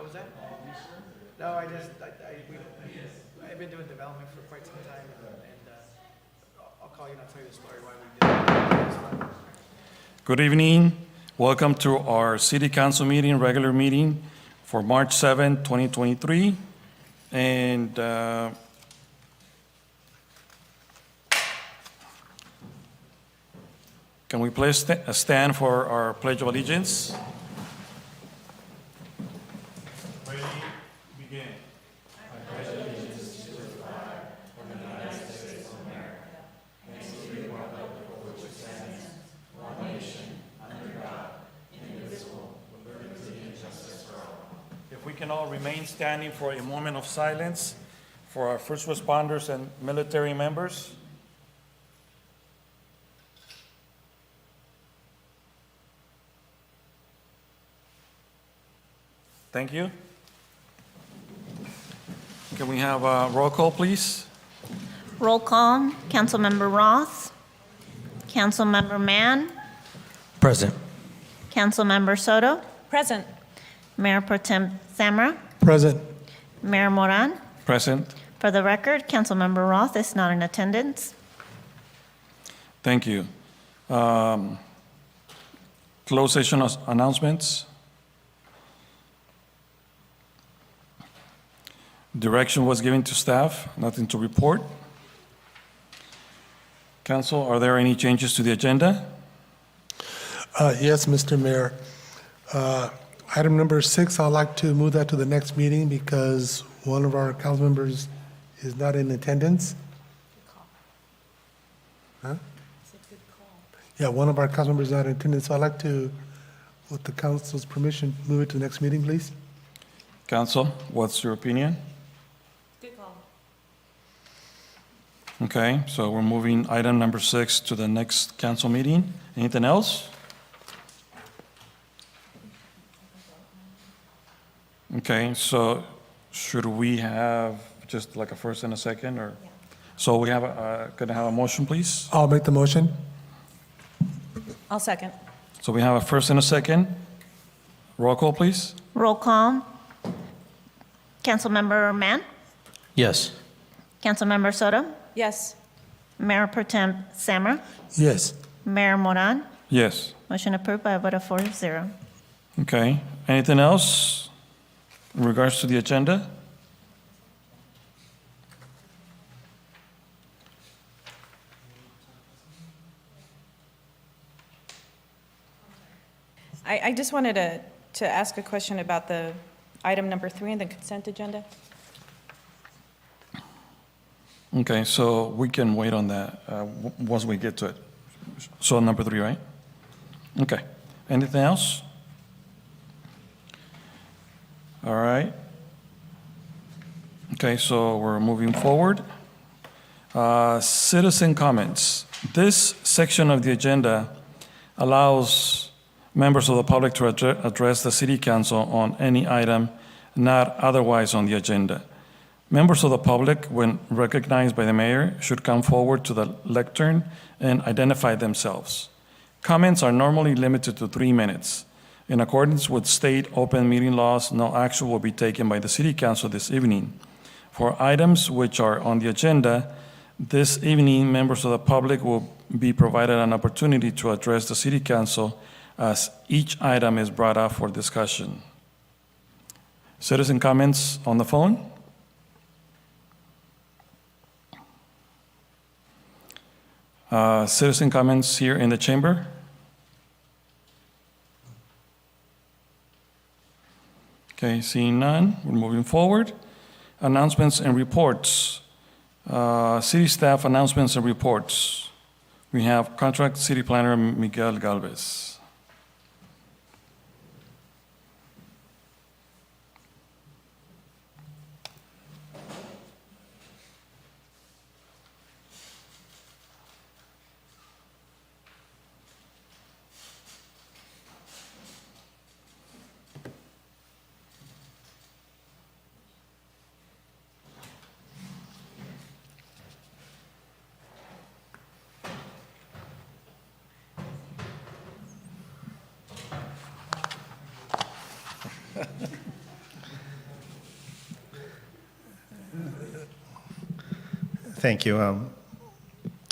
was that? No, I've been doing development for quite some time, and I'll call you and I'll tell you the story why we did it. It's fun. Good evening. Welcome to our City Council meeting, regular meeting for March 7, 2023. And can we please stand for our Pledge of Allegiance? Ready, begin. If we can all remain standing for a moment of silence for our first responders and military members. Thank you. Can we have a roll call, please? Roll call, Councilmember Roth, Councilmember Mann, Present. Councilmember Soto, Present. Mayor Pro Tem Samra, Present. Mayor Moran. Present. For the record, Councilmember Roth is not in attendance. Thank you. Closed session announcements. Direction was given to staff, nothing to report. Council, are there any changes to the agenda? Yes, Mr. Mayor. Item number 6, I'd like to move that to the next meeting because one of our council members is not in attendance. Huh? Yeah, one of our council members is not in attendance, so I'd like to, with the council's permission, move it to the next meeting, please. Council, what's your opinion? Good call. Okay, so we're moving item number 6 to the next council meeting. Anything else? Okay, so should we have just like a first and a second, or? Yeah. So we have, could I have a motion, please? I'll make the motion. I'll second. So we have a first and a second. Roll call, please. Roll call, Councilmember Mann, Yes. Councilmember Soto, Yes. Mayor Pro Tem Samra, Yes. Mayor Moran. Yes. Motion approved by a vote of 4-0. Okay, anything else in regards to the agenda? I just wanted to ask a question about the item number 3 in the consent agenda. Okay, so we can wait on that once we get to it. So number 3, right? Okay, anything else? All right. Okay, so we're moving forward. Citizen comments. This section of the agenda allows members of the public to address the City Council on any item not otherwise on the agenda. Members of the public, when recognized by the mayor, should come forward to the lectern and identify themselves. Comments are normally limited to 3 minutes. In accordance with state open meeting laws, no action will be taken by the City Council this evening. For items which are on the agenda, this evening, members of the public will be provided an opportunity to address the City Council as each item is brought up for discussion. Citizen comments on the phone? Citizen comments here in the chamber? Okay, seeing none, we're moving forward. Announcements and reports. City staff announcements and reports. We have Contract City Planner Miguel Galvez. Thank you.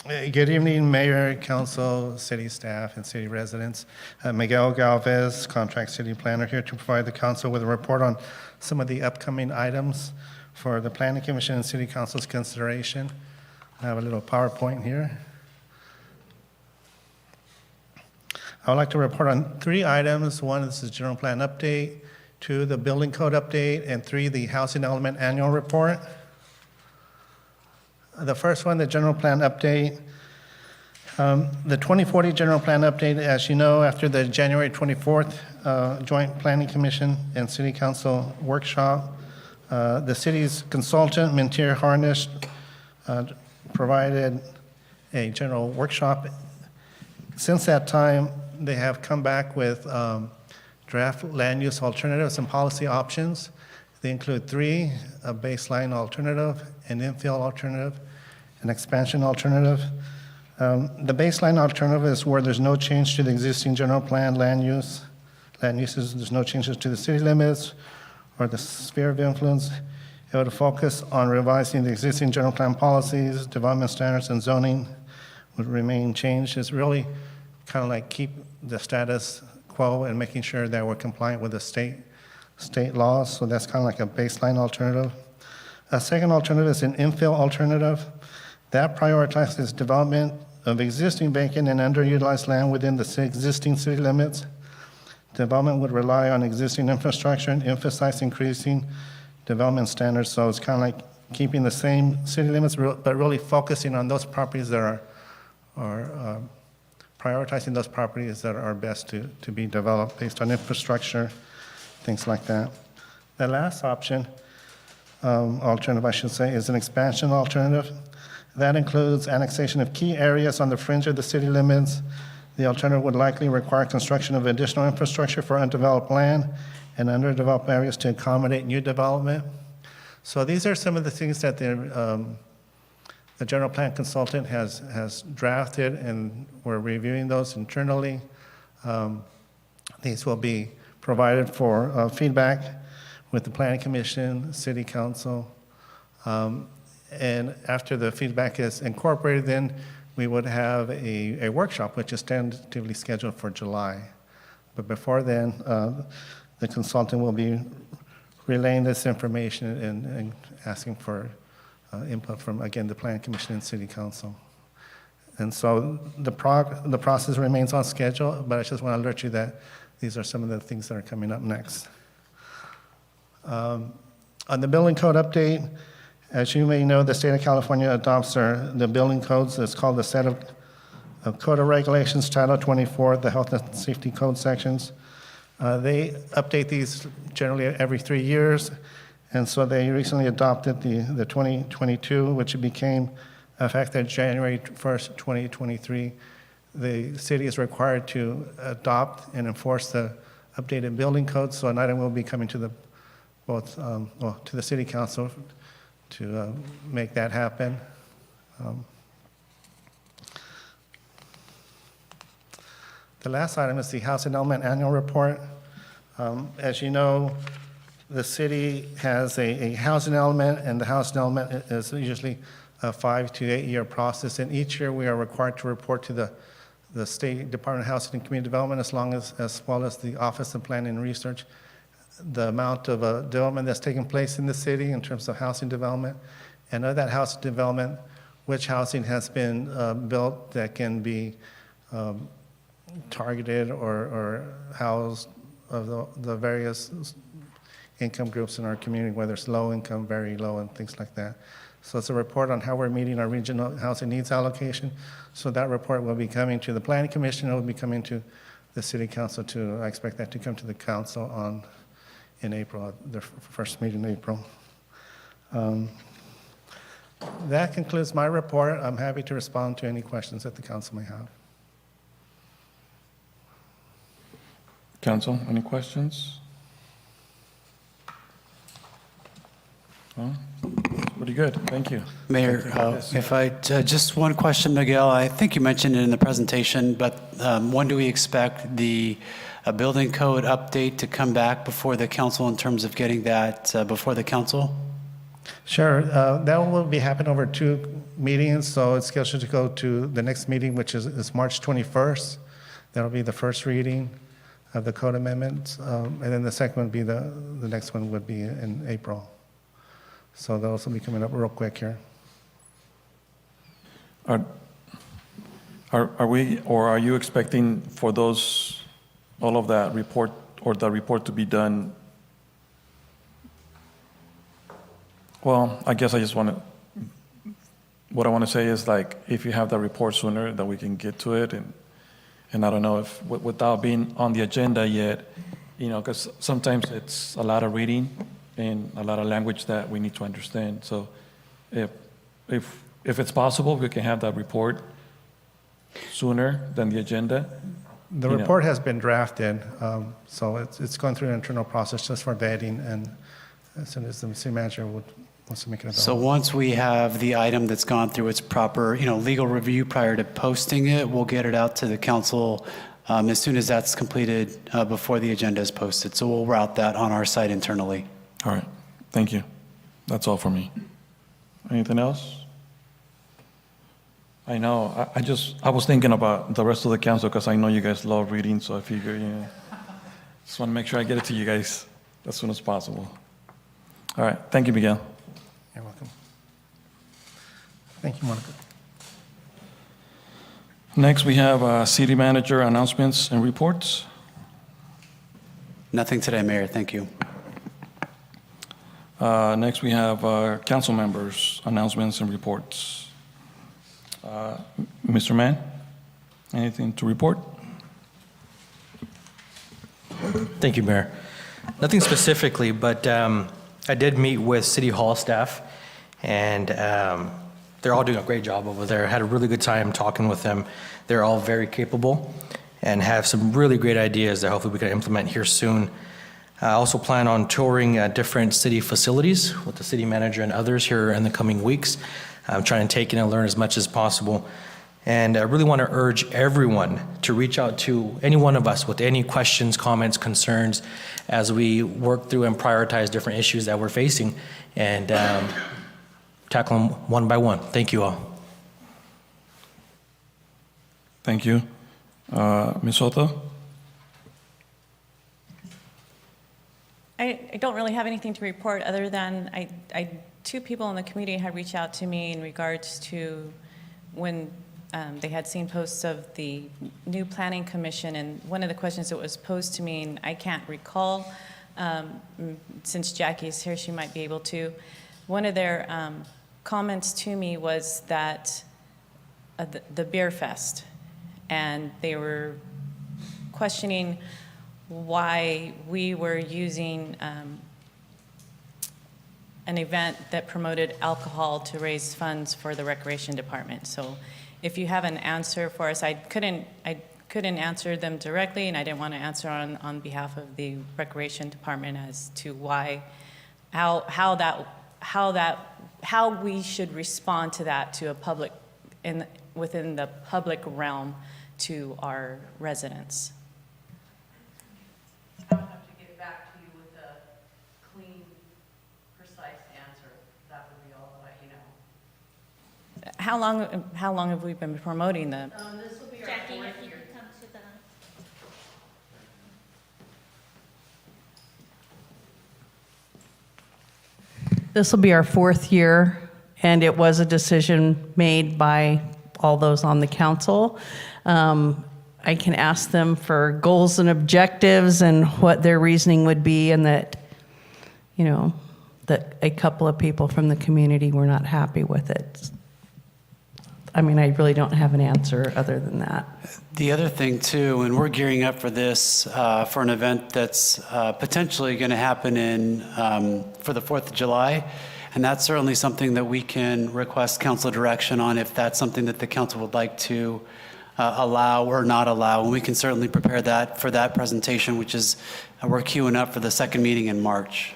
Good evening, Mayor, Council, City staff, and city residents. Miguel Galvez, Contract City Planner, here to provide the council with a report on some of the upcoming items for the Planning Commission and City Council's consideration. I have a little PowerPoint here. I would like to report on 3 items. 1 is the general plan update, 2, the building code update, and 3, the housing element annual report. The first one, the general plan update. The 2040 general plan update, as you know, after the January 24th Joint Planning Commission and City Council workshop, the city's consultant, Mintier Harnish, provided a general workshop. Since that time, they have come back with draft land use alternatives and policy options. They include 3, a baseline alternative, an infill alternative, an expansion alternative. The baseline alternative is where there's no change to the existing general plan land uses, there's no changes to the city limits or the sphere of influence. It would focus on revising the existing general plan policies, development standards, and zoning would remain changed. It's really kind of like keep the status quo and making sure that we're compliant with the state laws. So that's kind of like a baseline alternative. A second alternative is an infill alternative. That prioritizes development of existing vacant and underutilized land within the existing city limits. Development would rely on existing infrastructure and emphasize increasing development standards. So it's kind of like keeping the same city limits, but really focusing on those properties that are prioritizing those properties that are best to be developed based on infrastructure, things like that. The last option, alternative I should say, is an expansion alternative. That includes annexation of key areas on the fringe of the city limits. The alternative would likely require construction of additional infrastructure for undeveloped land and underdeveloped areas to accommodate new development. So these are some of the things that the general plan consultant has drafted, and we're reviewing those internally. These will be provided for feedback with the Planning Commission, City Council, and after the feedback is incorporated, then we would have a workshop, which is tentatively scheduled for July. But before then, the consultant will be relaying this information and asking for input from, again, the Planning Commission and City Council. And so the process remains on schedule, but I just want to alert you that these are some of the things that are coming up next. On the building code update, as you may know, the state of California adopts the building codes. It's called the set of Code of Regulations, Title 24, the Health and Safety Code sections. They update these generally every 3 years, and so they recently adopted the 2022, which became effective January 1st, 2023. The city is required to adopt and enforce the updated building codes, so an item will be coming to the City Council to make that happen. The last item is the housing element annual report. As you know, the city has a housing element, and the housing element is usually a 5 to 8 year process. And each year we are required to report to the State Department of Housing and Community Development, as well as the Office of Planning and Research, the amount of development that's taking place in the city in terms of housing development, and of that housing development, which housing has been built that can be targeted or housed of the various income groups in our community, whether it's low income, very low, and things like that. So it's a report on how we're meeting our regional housing needs allocation. So that report will be coming to the Planning Commission. It will be coming to the City Council too. I expect that to come to the Council in April, their first meeting in April. That concludes my report. I'm happy to respond to any questions that the Council may have. Council, any questions? No? Pretty good, thank you. Mayor, if I, just one question, Miguel. I think you mentioned it in the presentation, but when do we expect the building code update to come back before the council in terms of getting that before the council? Sure. That will be happening over 2 meetings, so it's scheduled to go to the next meeting, which is March 21st. That'll be the first reading of the code amendments, and then the second one would be the next one would be in April. So those will be coming up real quick here. Are we, or are you expecting for those, all of that report, or the report to be done? Well, I guess I just want to, what I want to say is like, if you have the report sooner, that we can get to it, and I don't know if, without being on the agenda yet, you know, because sometimes it's a lot of reading and a lot of language that we need to understand. So if it's possible, we can have that report sooner than the agenda. The You know. report has been drafted, so it's going through an internal process just for vetting, and as soon as the city manager wants to make it So available. once we have the item that's gone through its proper, legal review prior to posting it, we'll get it out to the council as soon as that's completed before the agenda is posted. So we'll route that on our site internally. All right, thank you. That's all for me. Anything else? I know, I was thinking about the rest of the council because I know you guys love reading, so I figure, just want to make sure I get it to you guys as soon as possible. All right, thank you, Miguel. You're welcome. Thank you, Monica. Next, we have city manager announcements and reports. Nothing today, Mayor. Thank you. Next, we have council members' announcements and reports. Mr. Mann, anything to report? Thank you, Mayor. Nothing specifically, but I did meet with City Hall staff, and they're all doing a great job over there. I had a really good time talking with them. They're all very capable and have some really great ideas that hopefully we can implement here soon. I also plan on touring different city facilities with the city manager and others here in the coming weeks. I'm trying to take in and learn as much as possible. And I really want to urge everyone to reach out to any one of us with any questions, comments, concerns as we work through and prioritize different issues that we're facing and tackle them one by one. Thank you all. Thank you. Ms. Soto? I don't really have anything to report other than two people in the community had reached out to me in regards to when they had seen posts of the new planning commission, and one of the questions that was posed to me, and I can't recall, since Jackie's here, she might be able to. One of their comments to me was that the beer fest, and they were questioning why we were using an event that promoted alcohol to raise funds for the recreation department. So if you have an answer for us, I couldn't answer them directly, and I didn't want to answer on behalf of the recreation department as to why, how we should respond to that to a public, within the public realm to our residents. I'll have to get back to you with a clean, precise answer. That would be all that How long have we been promoting the? This will be our Jackie, fourth if you year. could come to the... This will be our fourth year, and it was a decision made by all those on the council. I can ask them for goals and objectives and what their reasoning would be, and that, that a couple of people from the community were not happy with it. I mean, I really don't have an answer other than that. The other thing too, and we're gearing up for this, for an event that's potentially going to happen for the 4th of July. And that's certainly something that we can request council direction on if that's something that the council would like to allow or not allow. And we can certainly prepare that for that presentation, which is, we're queuing up for the second meeting in March.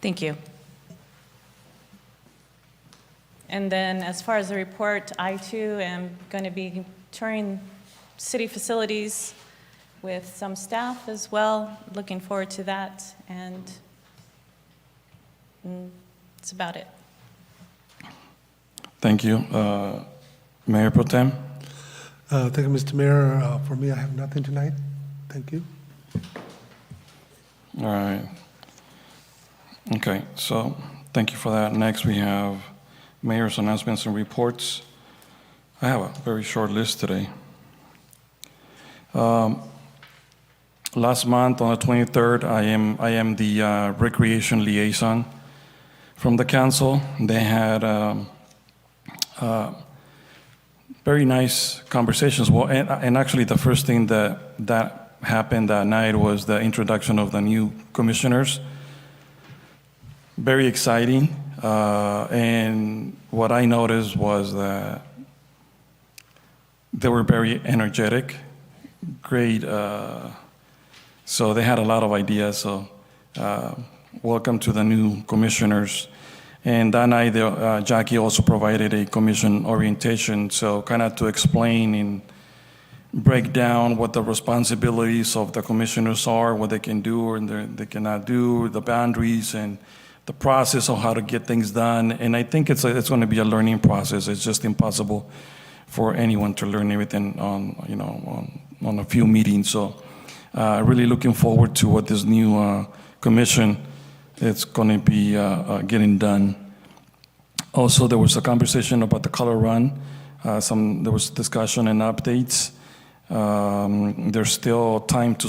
Thank you. And then as far as the report, I too am going to be touring city facilities with some staff as well. Looking forward to that. And That's about it. Thank you. Mayor Pro Tem? Thank you, Mr. Mayor. For me, I have nothing tonight. Thank you. All right. Okay, so thank you for that. Next, we have mayor's announcements and reports. I have a very short list today. Last month, on the 23rd, I am the recreation liaison from the council. They had very nice conversations. Well, and actually, the first thing that happened that night was the introduction of the new commissioners. Very exciting. And what I noticed was that they were very energetic, great. So they had a lot of ideas. So welcome to the new commissioners. And that night, Jackie also provided a commission orientation, so kind of to explain and break down what the responsibilities of the commissioners are, what they can do and they cannot do, the boundaries and the process of how to get things done. And I think it's going to be a learning process. It's just impossible for anyone to learn everything on a few meetings. So really looking forward to what this new commission is going to be getting done. Also, there was a conversation about the color run. There was discussion and updates. There's still time to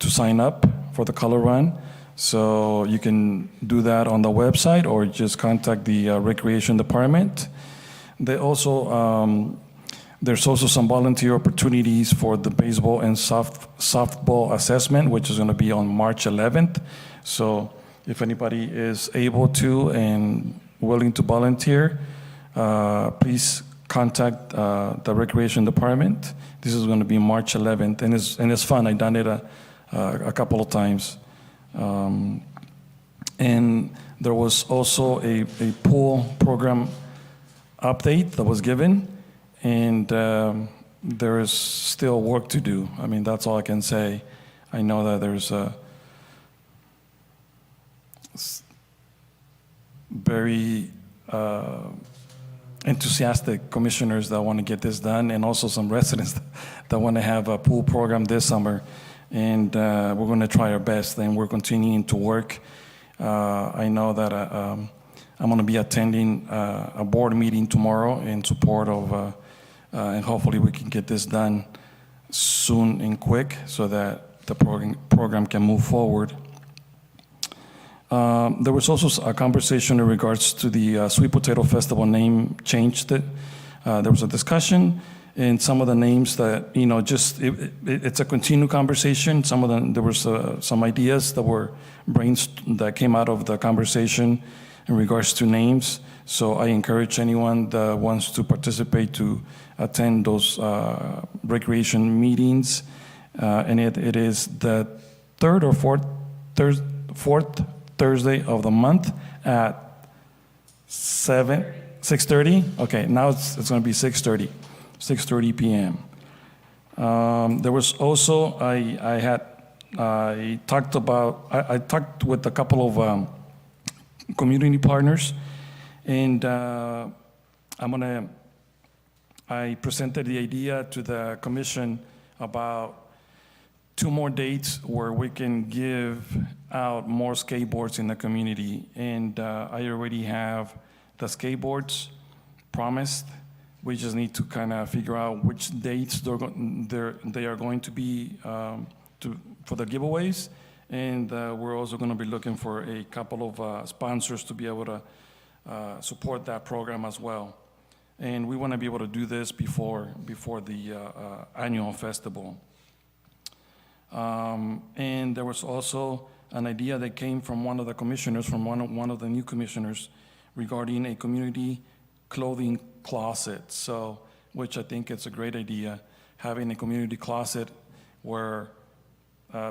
sign up for the color run. So you can do that on the website or just contact the recreation department. There's also some volunteer opportunities for the baseball and softball assessment, which is going to be on March 11th. So if anybody is able to and willing to volunteer, please contact the recreation department. This is going to be March 11th, and it's fun. I've done it a couple of times. And there was also a pool program update that was given, and there is still work to do. I mean, that's all I can say. I know that there's very enthusiastic commissioners that want to get this done, and also some residents that want to have a pool program this summer. And we're going to try our best, and we're continuing to work. I know that I'm going to be attending a board meeting tomorrow in support of, and hopefully we can get this done soon and quick so that the program can move forward. There was also a conversation in regards to the Sweet Potato Festival name change. There was a discussion, and some of the names that, it's a continued conversation. Some of them, there was some ideas that came out of the conversation in regards to names. So I encourage anyone that wants to participate to attend those recreation meetings. And it is the third or fourth Thursday of the month at 6:30. Okay, now it's going to be 6:30 p.m. There was also I talked with a couple of community partners, and I presented the idea to the commission about 2 more dates where we can give out more skateboards in the community. And I already have the skateboards promised. We just need to kind of figure out which dates they are going to be for the giveaways. And we're also going to be looking for a couple of sponsors to be able to support that program as well. And we want to be able to do this before the annual festival. And there was also an idea that came from one of the commissioners, from one of the new commissioners, regarding a community clothing closet. So, which I think it's a great idea, having a community closet where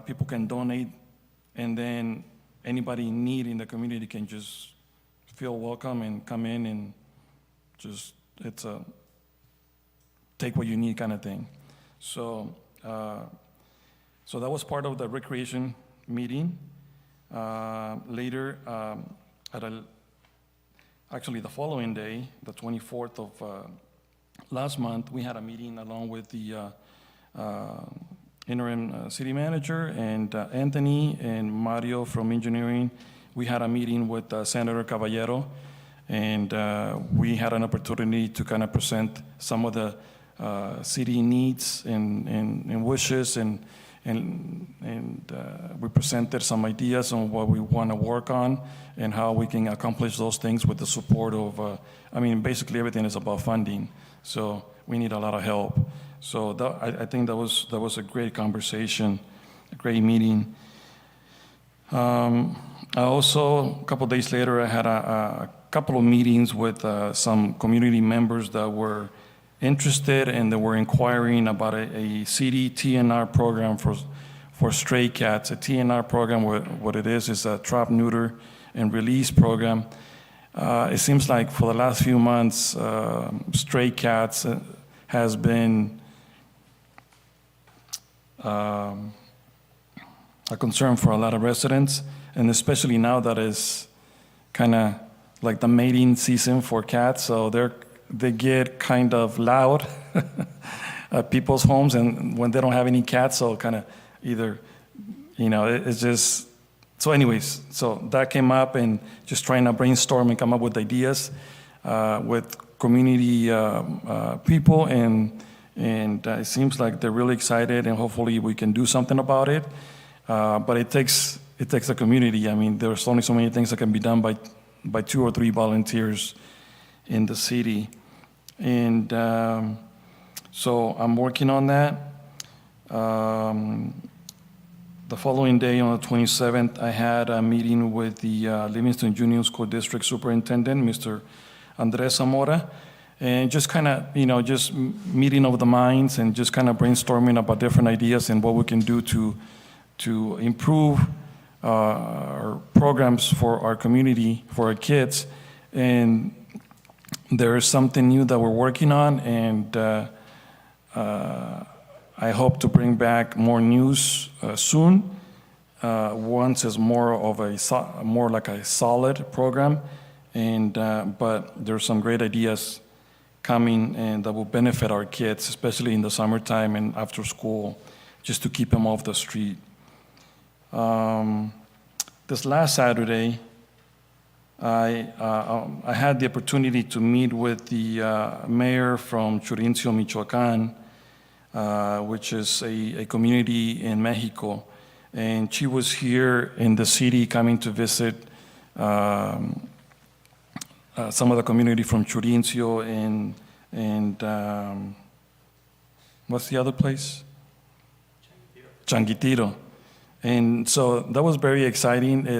people can donate, and then anybody in need in the community can just feel welcome and come in and just, it's a take what you need kind of thing. So, so that was part of the recreation meeting. Later, actually the following day, the 24th of last month, we had a meeting along with the interim city manager and Anthony and Mario from engineering. We had a meeting with Senator Caballero, and we had an opportunity to kind of present some of the city needs and wishes, and we presented some ideas on what we want to work on and how we can accomplish those things with the support of, basically everything is about funding. So we need a lot of help. So I think that was a great conversation, a great meeting. I also, a couple of days later, I had a couple of meetings with some community members that were interested and they were inquiring about a city TNR program for stray cats. A TNR program, what it is a trap, neuter, and release program. It seems like for the last few months, stray cats has been a concern for a lot of residents, and especially now that it's kind of like the mating season for cats, so they get kind of loud at people's homes, and when they don't have any cats, so kind of either, it's just, so anyways, so that came up, and just trying to brainstorm and come up with ideas with community people, and it seems like they're really excited, and hopefully we can do something about it. But it takes a community. There's only so many things that can be done by 2 or 3 volunteers in the city. And so I'm working on that. The following day, on the 27th, I had a meeting with the Livingston Union School District Superintendent, Mr. Andres Zamora, and just kind of, just meeting of the minds and just kind of brainstorming about different ideas and what we can do to improve our programs for our community, for our kids. And there is something new that we're working on, and I hope to bring back more news soon. Once is more like a solid program, and but there's some great ideas coming and that will benefit our kids, especially in the summertime and after school, just to keep them off the street. This last Saturday, I had the opportunity to meet with the mayor from Churincio, Michoacán, which is a community in Mexico. And she was here in the city coming to visit some of the community from Churincio and what's the other place? Changuitiro. And so that was very exciting. We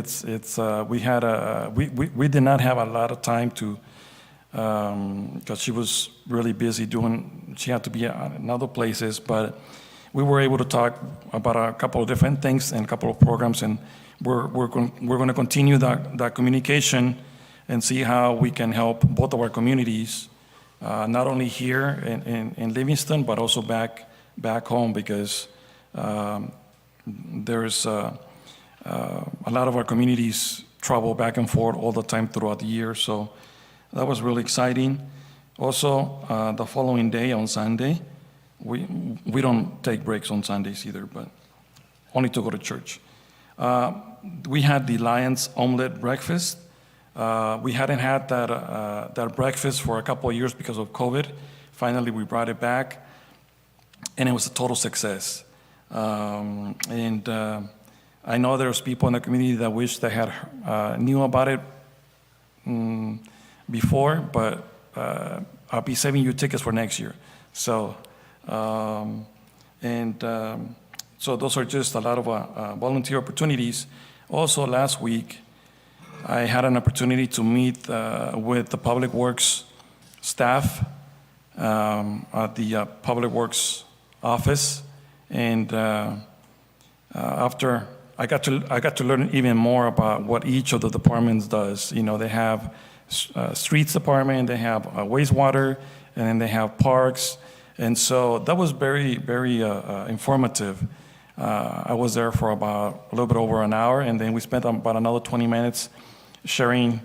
did not have a lot of time to, because she was really busy she had to be in other places, but we were able to talk about a couple of different things and a couple of programs, and we're going to continue that communication and see how we can help both of our communities, not only here in Livingston, but also back home, because there's a lot of our communities travel back and forth all the time throughout the year, so that was really exciting. Also, the following day on Sunday, we don't take breaks on Sundays either, but only to go to church. We had the Lions Omelette Breakfast. We hadn't had that breakfast for a couple of years because of COVID. Finally, we brought it back, and it was a total success. And I know there's people in the community that wish they had knew about it before, but I'll be saving you tickets for next year. So, so those are just a lot of volunteer opportunities. Also, last week, I had an opportunity to meet with the Public Works staff at the Public Works office. And after I got to learn even more about what each of the departments does. They have streets department, they have wastewater, and then they have parks. And so that was very, very informative. I was there for about a little bit over an hour, and then we spent about another 20 minutes sharing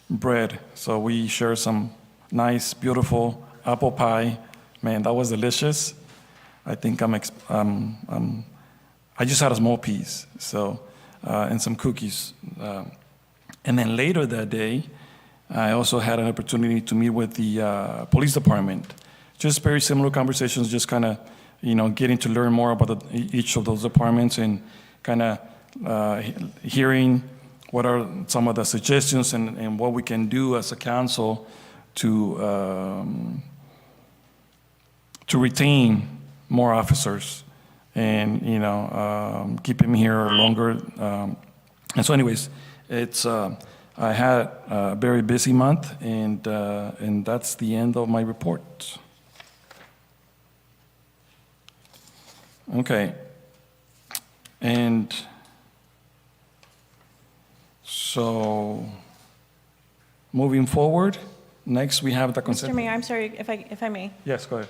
bread. So we shared some nice, beautiful apple pie. Man, that was delicious. I think I just had a small piece, so, and some cookies. And then later that day, I also had an opportunity to meet with the police department. Just very similar conversations, just kind of, getting to learn more about each of those departments and kind of hearing what are some of the suggestions and what we can do as a council to retain more officers and keep them here longer. And so, anyways, it's I had a very busy month, and that's the end of my report. Okay, and so moving forward, next we have the consent. Mr. Mayor, I'm sorry, if I may. Yes, go ahead.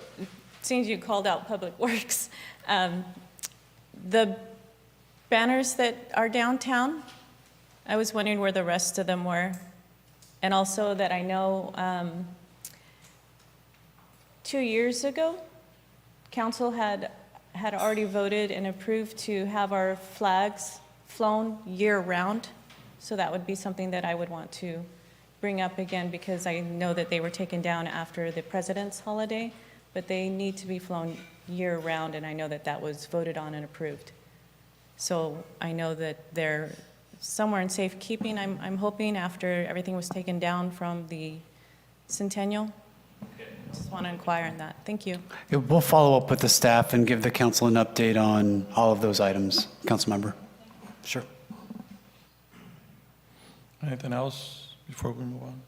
Seeing you called out Public Works, the banners that are downtown, I was wondering where the rest of them were. And also that I know 2 years ago, council had already voted and approved to have our flags flown year-round. So that would be something that I would want to bring up again, because I know that they were taken down after the President's holiday, but they need to be flown year-round, and I know that that was voted on and approved. So I know that they're somewhere in safekeeping, I'm hoping, after everything was taken down from the Centennial. Just want to inquire on that. Thank you. Yeah, we'll follow up with the staff and give the council an update on all of those items, Councilmember. Sure. Anything else before we move on?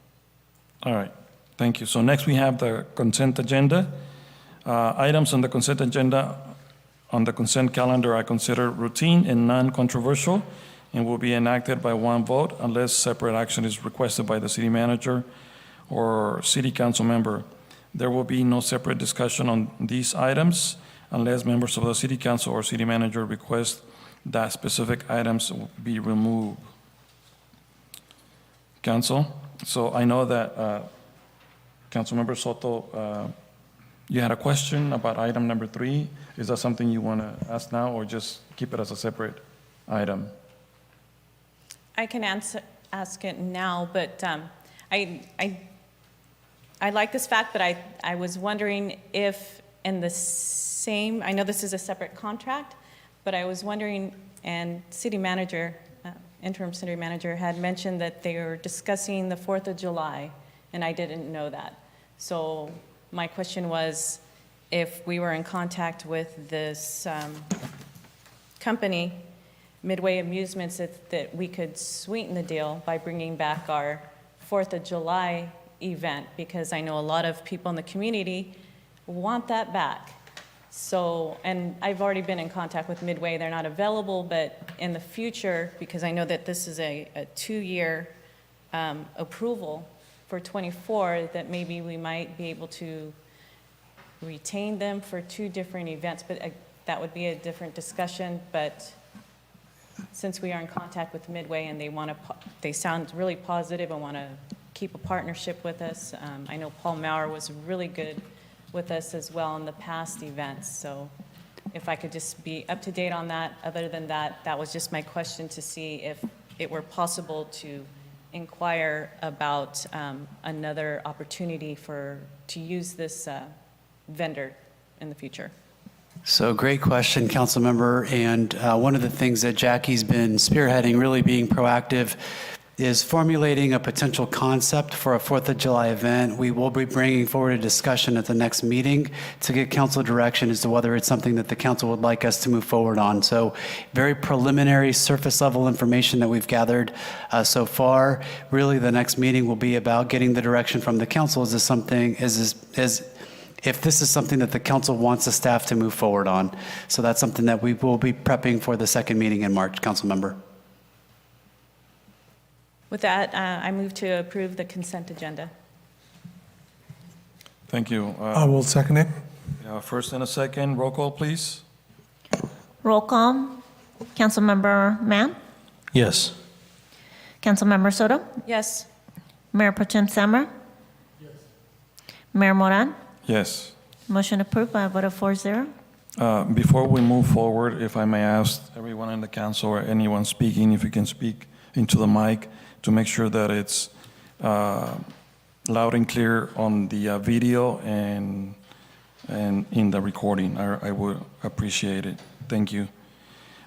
All right, thank you. So next we have the consent agenda. Items on the consent agenda, on the consent calendar, are considered routine and non-controversial and will be enacted by one vote unless separate action is requested by the city manager or city council member. There will be no separate discussion on these items unless members of the city council or city manager request that specific items be removed. Council, so I know that Councilmember Soto, you had a question about item number 3. Is that something you want to ask now, or just keep it as a separate item? I can ask it now, but I like this fact, but I was wondering if in the same, I know this is a separate contract, but I was wondering, and city manager, interim city manager had mentioned that they were discussing the 4th of July, and I didn't know that. So my question was, if we were in contact with this company, Midway Amusements, that we could sweeten the deal by bringing back our 4th of July event, because I know a lot of people in the community want that back. So, and I've already been in contact with Midway. They're not available, but in the future, because I know that this is a 2-year approval for 24, that maybe we might be able to retain them for 2 different events, but that would be a different discussion. But since we are in contact with Midway and they sound really positive and want to keep a partnership with us. I know Paul Maurer was really good with us as well in the past events. So if I could just be up to date on that. Other than that, that was just my question, to see if it were possible to inquire about another opportunity to use this vendor in the future. So great question, Councilmember. And one of the things that Jackie's been spearheading, really being proactive, is formulating a potential concept for a 4th of July event. We will be bringing forward a discussion at the next meeting to get council direction as to whether it's something that the council would like us to move forward on. So very preliminary surface level information that we've gathered so far. Really, the next meeting will be about getting the direction from the council. Is this something, if this is something that the council wants the staff to move forward on. So that's something that we will be prepping for the second meeting in March, Councilmember. With that, I move to approve the consent agenda. Thank you. I will second it. First and a second, roll call, please. Roll call. Councilmember Mann? Yes. Councilmember Soto? Yes. Mayor Pro Tem Samra? Mayor Moran? Yes. Motion approved by a vote of 4-0. Before we move forward, if I may ask everyone in the council or anyone speaking, if you can speak into the mic to make sure that it's loud and clear on the video and in the recording. I would appreciate it. Thank you.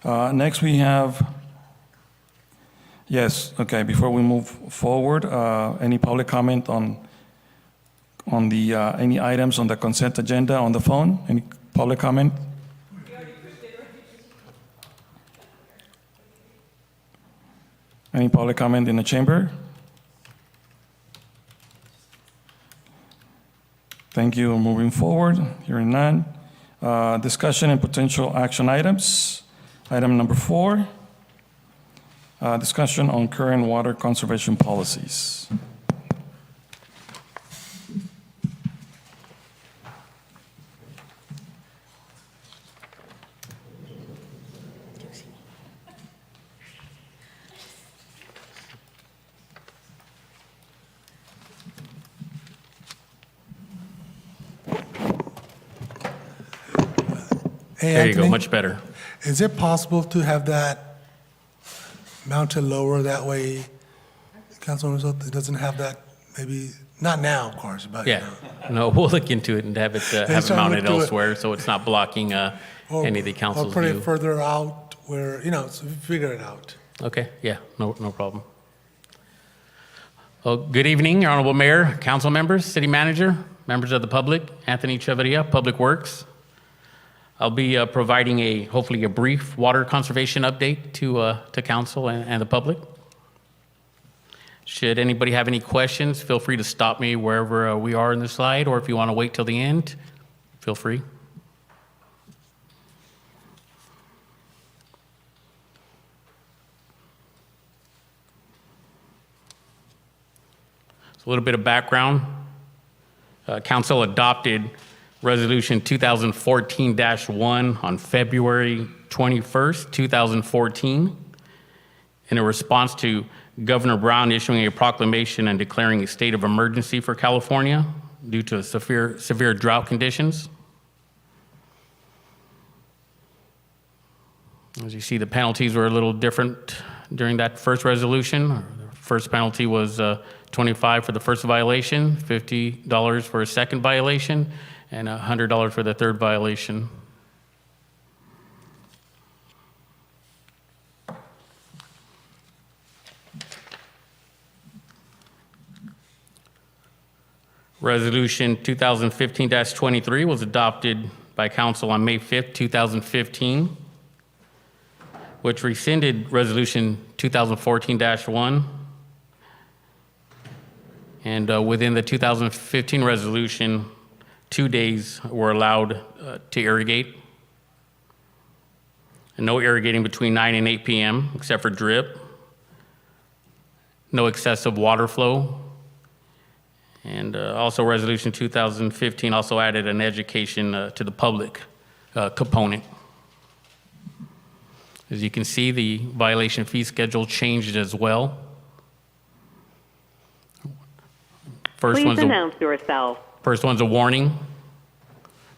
Next we have, yes, okay, before we move forward, any public comment on the, any items on the consent agenda on the phone? Any public comment? Any public comment in the chamber? Thank you. Moving forward, hearing none. Discussion and potential action items. Item number 4, discussion on current water conservation policies. Hey, There you go, Anthony, much better. is it possible to have that mounted lower that way, Councilman Soto, it doesn't have that, maybe, not now, of course, but. Yeah, no, we'll look into it and have it trying have to it mounted look to it. elsewhere, so it's not blocking any of the Or council's put it view. further out where, so figure it out. Okay, yeah, no problem. Well, good evening, Your Honorable Mayor, council members, city manager, members of the public, Anthony Chavarria, Public Works. I'll be providing hopefully a brief water conservation update to council and the public. Should anybody have any questions, feel free to stop me wherever we are in the slide, or if you want to wait till the end, feel free. So a little bit of background. Council adopted Resolution 2014-1 on February 21st, 2014, in a response to Governor Brown issuing a proclamation and declaring a state of emergency for California due to severe drought conditions. As you see, the penalties were a little different during that first resolution. The first penalty was $25 for the first violation, $50 for a second violation, and $100 for the third violation. Resolution 2015-23 was adopted by council on May 5th, 2015, which rescinded Resolution 2014-1. And within the 2015 resolution, 2 days were allowed to irrigate. And no irrigating between 9 and 8 p.m. except for drip. No excessive water flow. And also Resolution 2015 also added an education to the public component. As you can see, the violation fee schedule changed as well. Please announce yourself. First one's a warning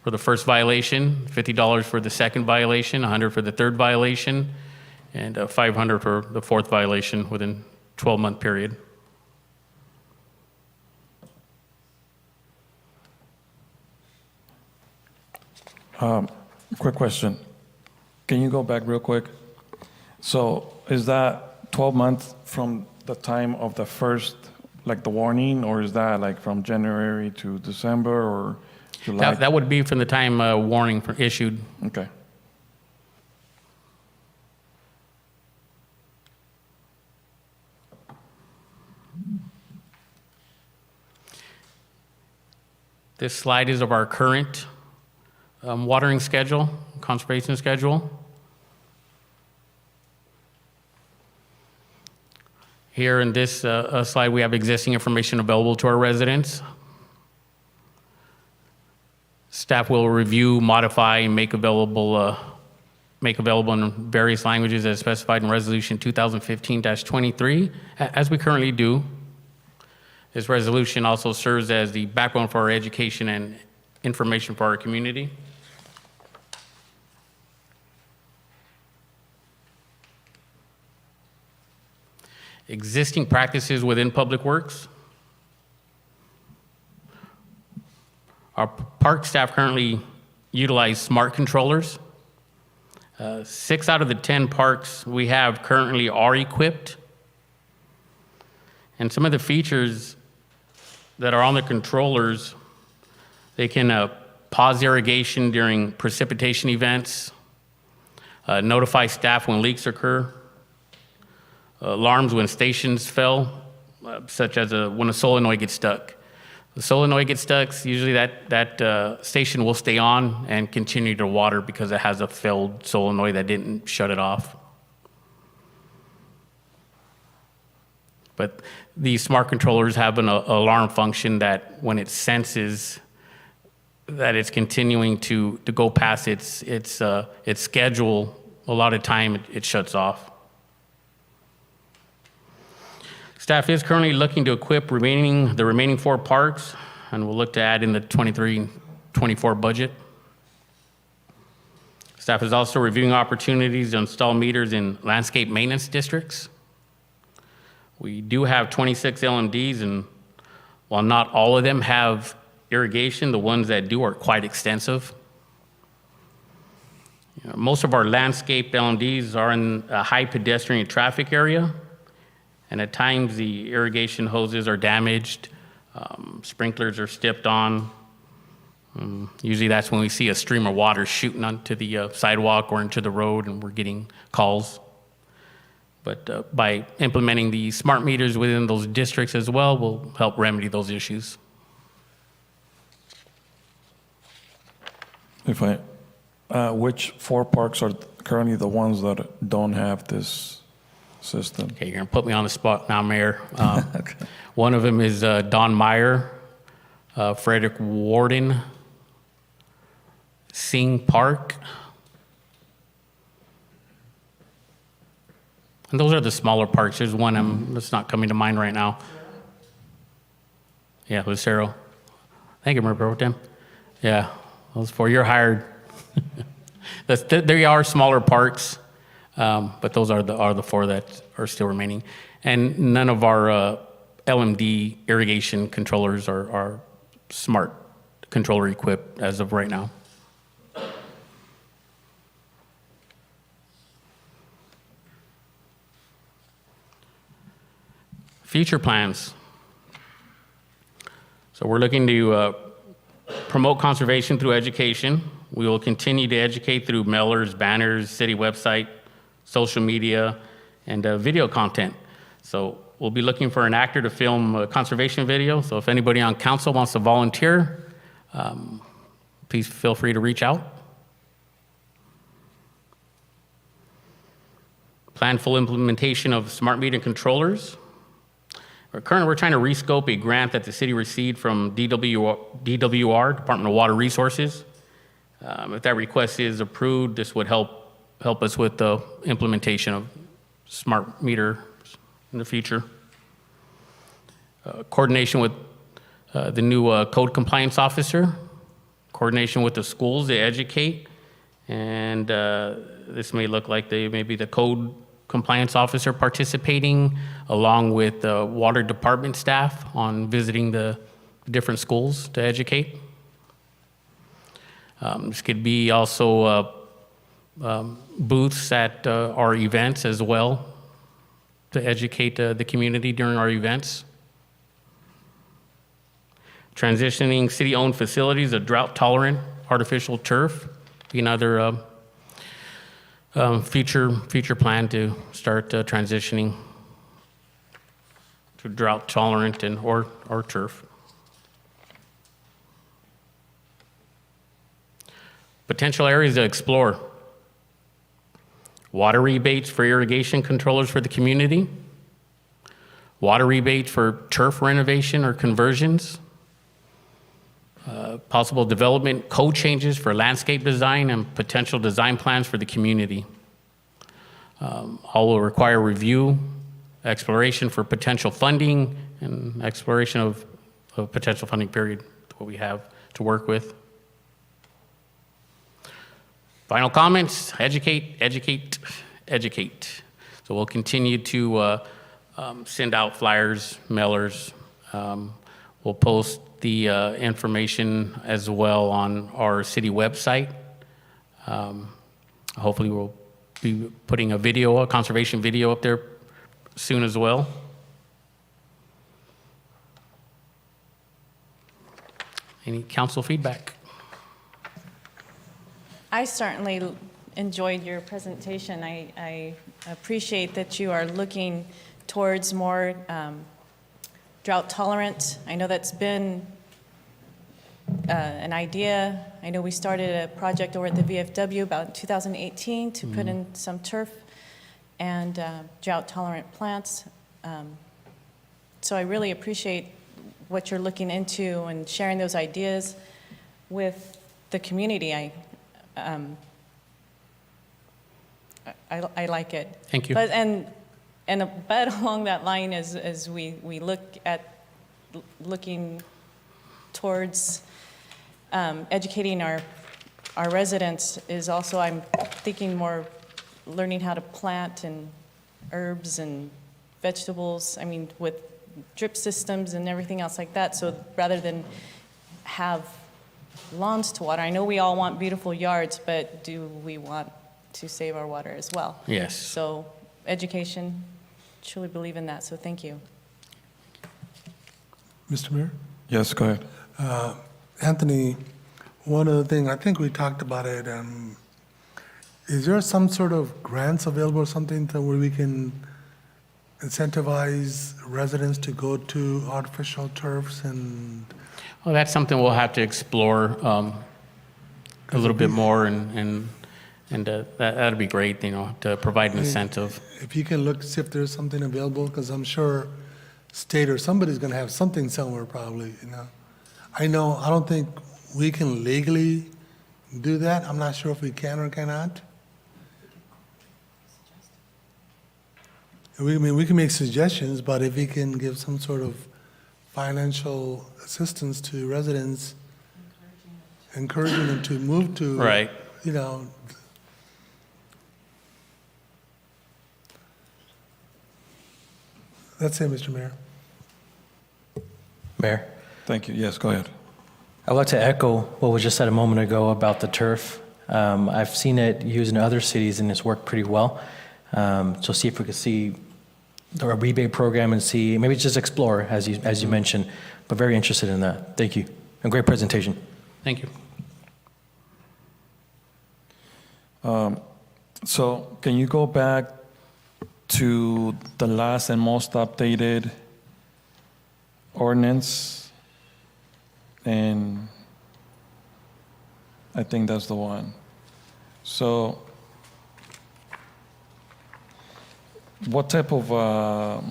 for the first violation, $50 for the second violation, $100 for the third violation, and $500 for the fourth violation within 12-month period. Quick question. Can you go back real quick? So is that 12 months from the time of the first, like the warning, or is that like from January to December or July? That would be from the time warning issued. Okay. This slide is of our current watering schedule, conservation schedule. Here in this slide, we have existing information available to our residents. Staff will review, modify, and make available make available in various languages as specified in Resolution 2015-23, as we currently do. This resolution also serves as the backbone for our education and information for our community. Existing practices within Public Works. Our park staff currently utilize smart controllers. 6 out of the 10 parks we have currently are equipped. And some of the features that are on the controllers, they can pause irrigation during precipitation events, notify staff when leaks occur, alarms when stations fail, such as when a solenoid gets stuck. The solenoid gets stuck, usually that station will stay on and continue to water because it has a failed solenoid that didn't shut it off. But these smart controllers have an alarm function that when it senses that it's continuing to go past its schedule, a lot of time it shuts off. Staff is currently looking to equip the remaining 4 parks, and we'll look to add in the 23-24 budget. Staff is also reviewing opportunities to install meters in landscape maintenance districts. We do have 26 LMDs, and while not all of them have irrigation, the ones that do are quite extensive. Most of our landscape LMDs are in a high pedestrian traffic area, and at times the irrigation hoses are damaged, sprinklers are stepped on. Usually that's when we see a stream of water shooting onto the sidewalk or into the road and we're getting calls. But by implementing the smart meters within those districts as well, will help remedy those issues. Which 4 parks are currently the ones that don't have this system? Okay, you're gonna put me on the spot now, Mayor. Okay. One of them is Don Meyer, Frederick Warden, Singh Park. And those are the smaller parks. There's one that's not coming to mind right now. Yeah, Lucero. Thank you, Mayor Pro Tem. Yeah, those 4. You're hired. There are smaller parks, but those are the 4 that are still remaining. And none of our LMD irrigation controllers are smart controller equipped as of right now. Future plans. So we're looking to promote conservation through education. We will continue to educate through mailers, banners, city website, social media, and video content. So we'll be looking for an actor to film a conservation video. So if anybody on council wants to volunteer, please feel free to reach out. Plan full implementation of smart meter controllers. Currently, we're trying to rescope a grant that the city received from DWR, Department of Water Resources. If that request is approved, this would help us with the implementation of smart meter in the future. Coordination with the new code compliance officer, coordination with the schools to educate, and this may look like maybe the code compliance officer participating along with the water department staff on visiting the different schools to educate. This could be also booths at our events as well to educate the community during our events. Transitioning city-owned facilities to drought-tolerant artificial turf, be another future plan to start transitioning to drought-tolerant or turf. Potential areas to explore. Water rebates for irrigation controllers for the community. Water rebates for turf renovation or conversions. possible development code changes for landscape design and potential design plans for the community. All will require review, exploration for potential funding, and exploration of potential funding period, what we have to work with. Final comments, educate, educate, educate. So we'll continue to send out flyers, mailers. We'll post the information as well on our city website. Hopefully we'll be putting a conservation video up there soon as well. Any council feedback? I certainly enjoyed your presentation. I appreciate that you are looking towards more drought tolerant. I know that's been an idea. I know we started a project over at the VFW about 2018 to put in some turf and drought tolerant plants. So I really appreciate what you're looking into and sharing those ideas with the community. I like it. Thank you. But but along that line, as we look at looking towards educating our residents, is also, I'm thinking more learning how to plant and herbs and vegetables. I mean, with drip systems and everything else like that. So rather than have lawns to water, I know we all want beautiful yards, but do we want to save our water as well? Yes. So education, truly believe in that. So thank you. Mr. Mayor? Yes, go ahead. Anthony, one other thing, I think we talked about it. Is there some sort of grants available or something where we can incentivize residents to go to artificial turfs and? Well, that's something we'll have to explore a little bit more, and that'd be great, to provide an incentive. If you can look, see if there's something available, because I'm sure state or somebody's going to have something somewhere probably, I don't think we can legally do that. I'm not sure if we can or cannot. We can make suggestions, but if we can give some sort of financial assistance to residents, encouraging them to move to, Right. That's it, Mr. Mayor. Mayor, Thank you. Yes, go ahead. I'd like to echo what was just said a moment ago about the turf. I've seen it used in other cities and it's worked pretty well. So see if we could see a rebate program and see, maybe just explore, as you mentioned, but very interested in that. Thank you. And great presentation. Thank you. So can you go back to the last and most updated ordinance? And I think that's the one. So what type of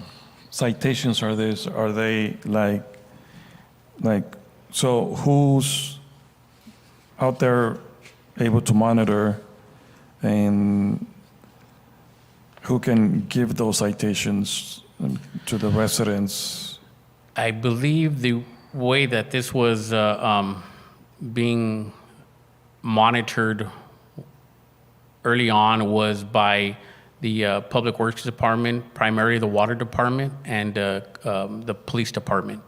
citations are these? Are they like, so who's out there able to monitor, and who can give those citations to the residents? I believe the way that this was being monitored early on was by the Public Works Department, primarily the Water Department, and the Police Department.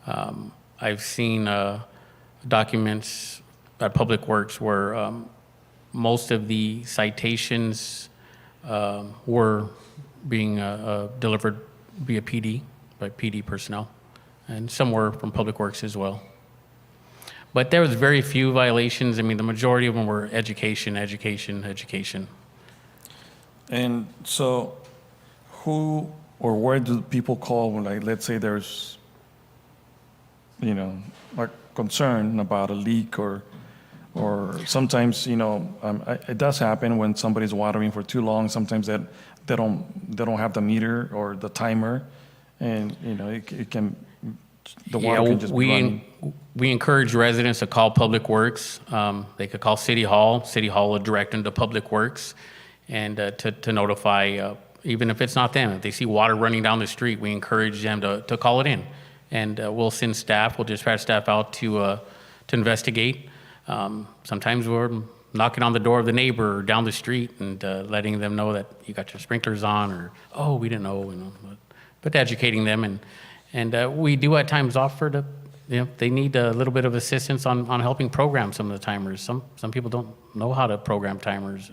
I've seen documents at Public Works where most of the citations were being delivered via PD, by PD personnel, and some were from Public Works as well. But there was very few violations. I mean, the majority of them were education, education, education. And so who or where do people call when, like, let's say there's, like concern about a leak, or sometimes, it does happen when somebody's watering for too long. Sometimes that they don't have the meter or the timer, and it can, the water can just be running. we encourage residents to call Public Works. They could call City Hall. City Hall will direct them to Public Works and to notify, even if it's not them. If they see water running down the street, we encourage them to call it in. And we'll send staff, we'll dispatch staff out to investigate. Sometimes we're knocking on the door of the neighbor or down the street and letting them know that you got your sprinklers on, or, oh, we didn't know, but educating them. And we do at times offer to, they need a little bit of assistance on helping program some of the timers. Some people don't know how to program timers.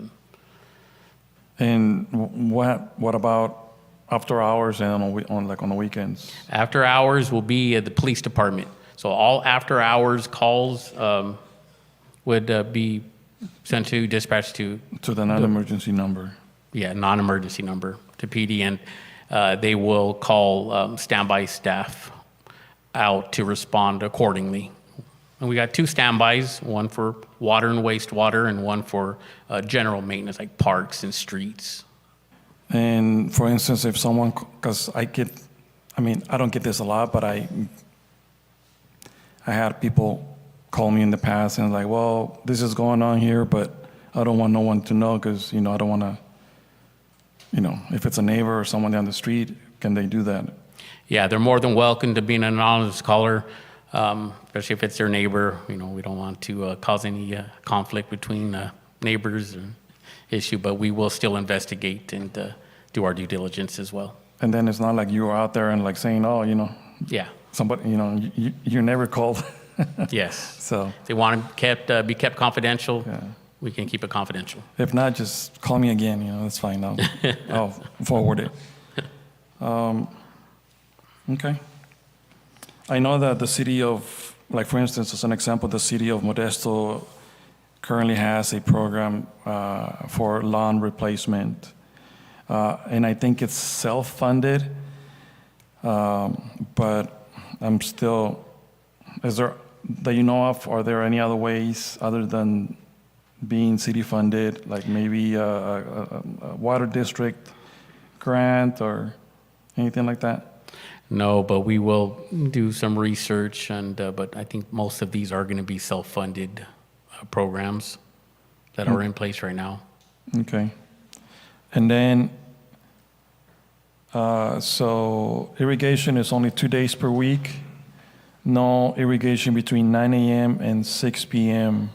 And what about after hours and on the weekends? After hours will be at the police department. So all after hours calls would be sent to dispatch to the non-emergency number. Yeah, non-emergency number to PD, and they will call standby staff out to respond accordingly. And we got 2 standbys, one for water and wastewater and one for general maintenance like parks and streets. And for instance, if someone, because I don't get this a lot, but I had people call me in the past and like, well, this is going on here, but I don't want no one to know because, I don't want to, if it's a neighbor or someone down the street, can they do that? Yeah, they're more than welcome to be an anonymous caller, especially if it's their neighbor. We don't want to cause any conflict between neighbors or issue, but we will still investigate and do our due diligence as well. And then it's not like you are out there and like saying, oh, yeah, somebody, you're never called. Yes. So they want to be kept confidential. Yeah. We can keep it confidential. If not, just call me again. That's fine. I'll forward it. Okay. I know that the city of, like for instance, as an example, the city of Modesto currently has a program for lawn replacement, and I think it's self-funded. But I'm still. Is there that you know of? Are there any other ways other than being city funded, like maybe a water district grant or anything like that? No, but we will do some research, and but I think most of these are going to be self-funded programs that are in place right now. Okay. And then, so irrigation is only 2 days per week. No irrigation between 9 a.m. and 6 p.m.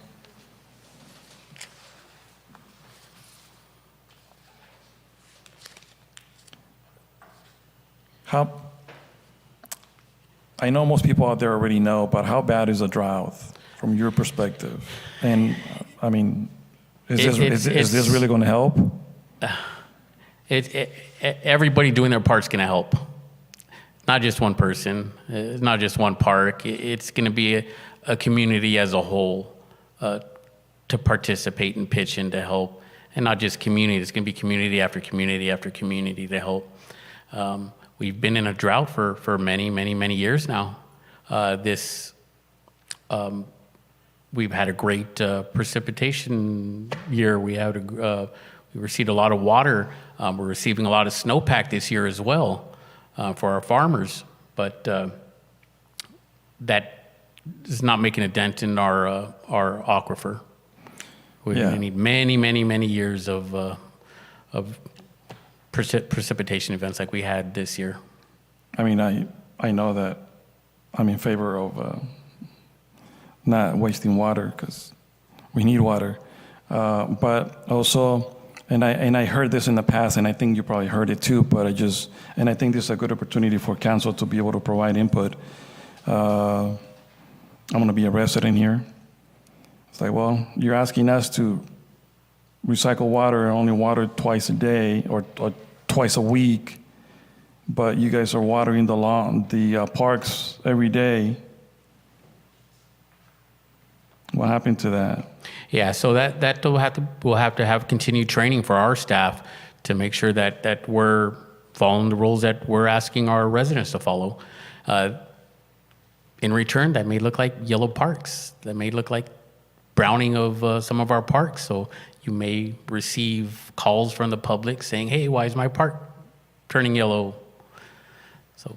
I know most people out there already know, but how bad is a drought from your perspective? And is this really going to help? Everybody doing their part's going to help. Not just one person, not just one park. It's going to be a community as a whole to participate and pitch in to help. And not just community, it's going to be community after community after community to help. We've been in a drought for many, many, many years now. We've had a great precipitation year. We received a lot of water. We're receiving a lot of snowpack this year as well for our farmers. But that is not making a dent in our aquifer. We're going to need many, many, many years of precipitation events like we had this year. I know that I'm in favor of not wasting water because we need water, but also, and I heard this in the past, and I think you probably heard it too. But I think this is a good opportunity for council to be able to provide input. I'm going to be a resident here. It's like, well, you're asking us to recycle water and only water twice a day or twice a week, but you guys are watering the parks every day. What happened to that? Yeah, so that we'll have to have continued training for our staff to make sure that we're following the rules that we're asking our residents to follow. In return, that may look like yellow parks. That may look like browning of some of our parks. So you may receive calls from the public saying, hey, why is my park turning yellow? So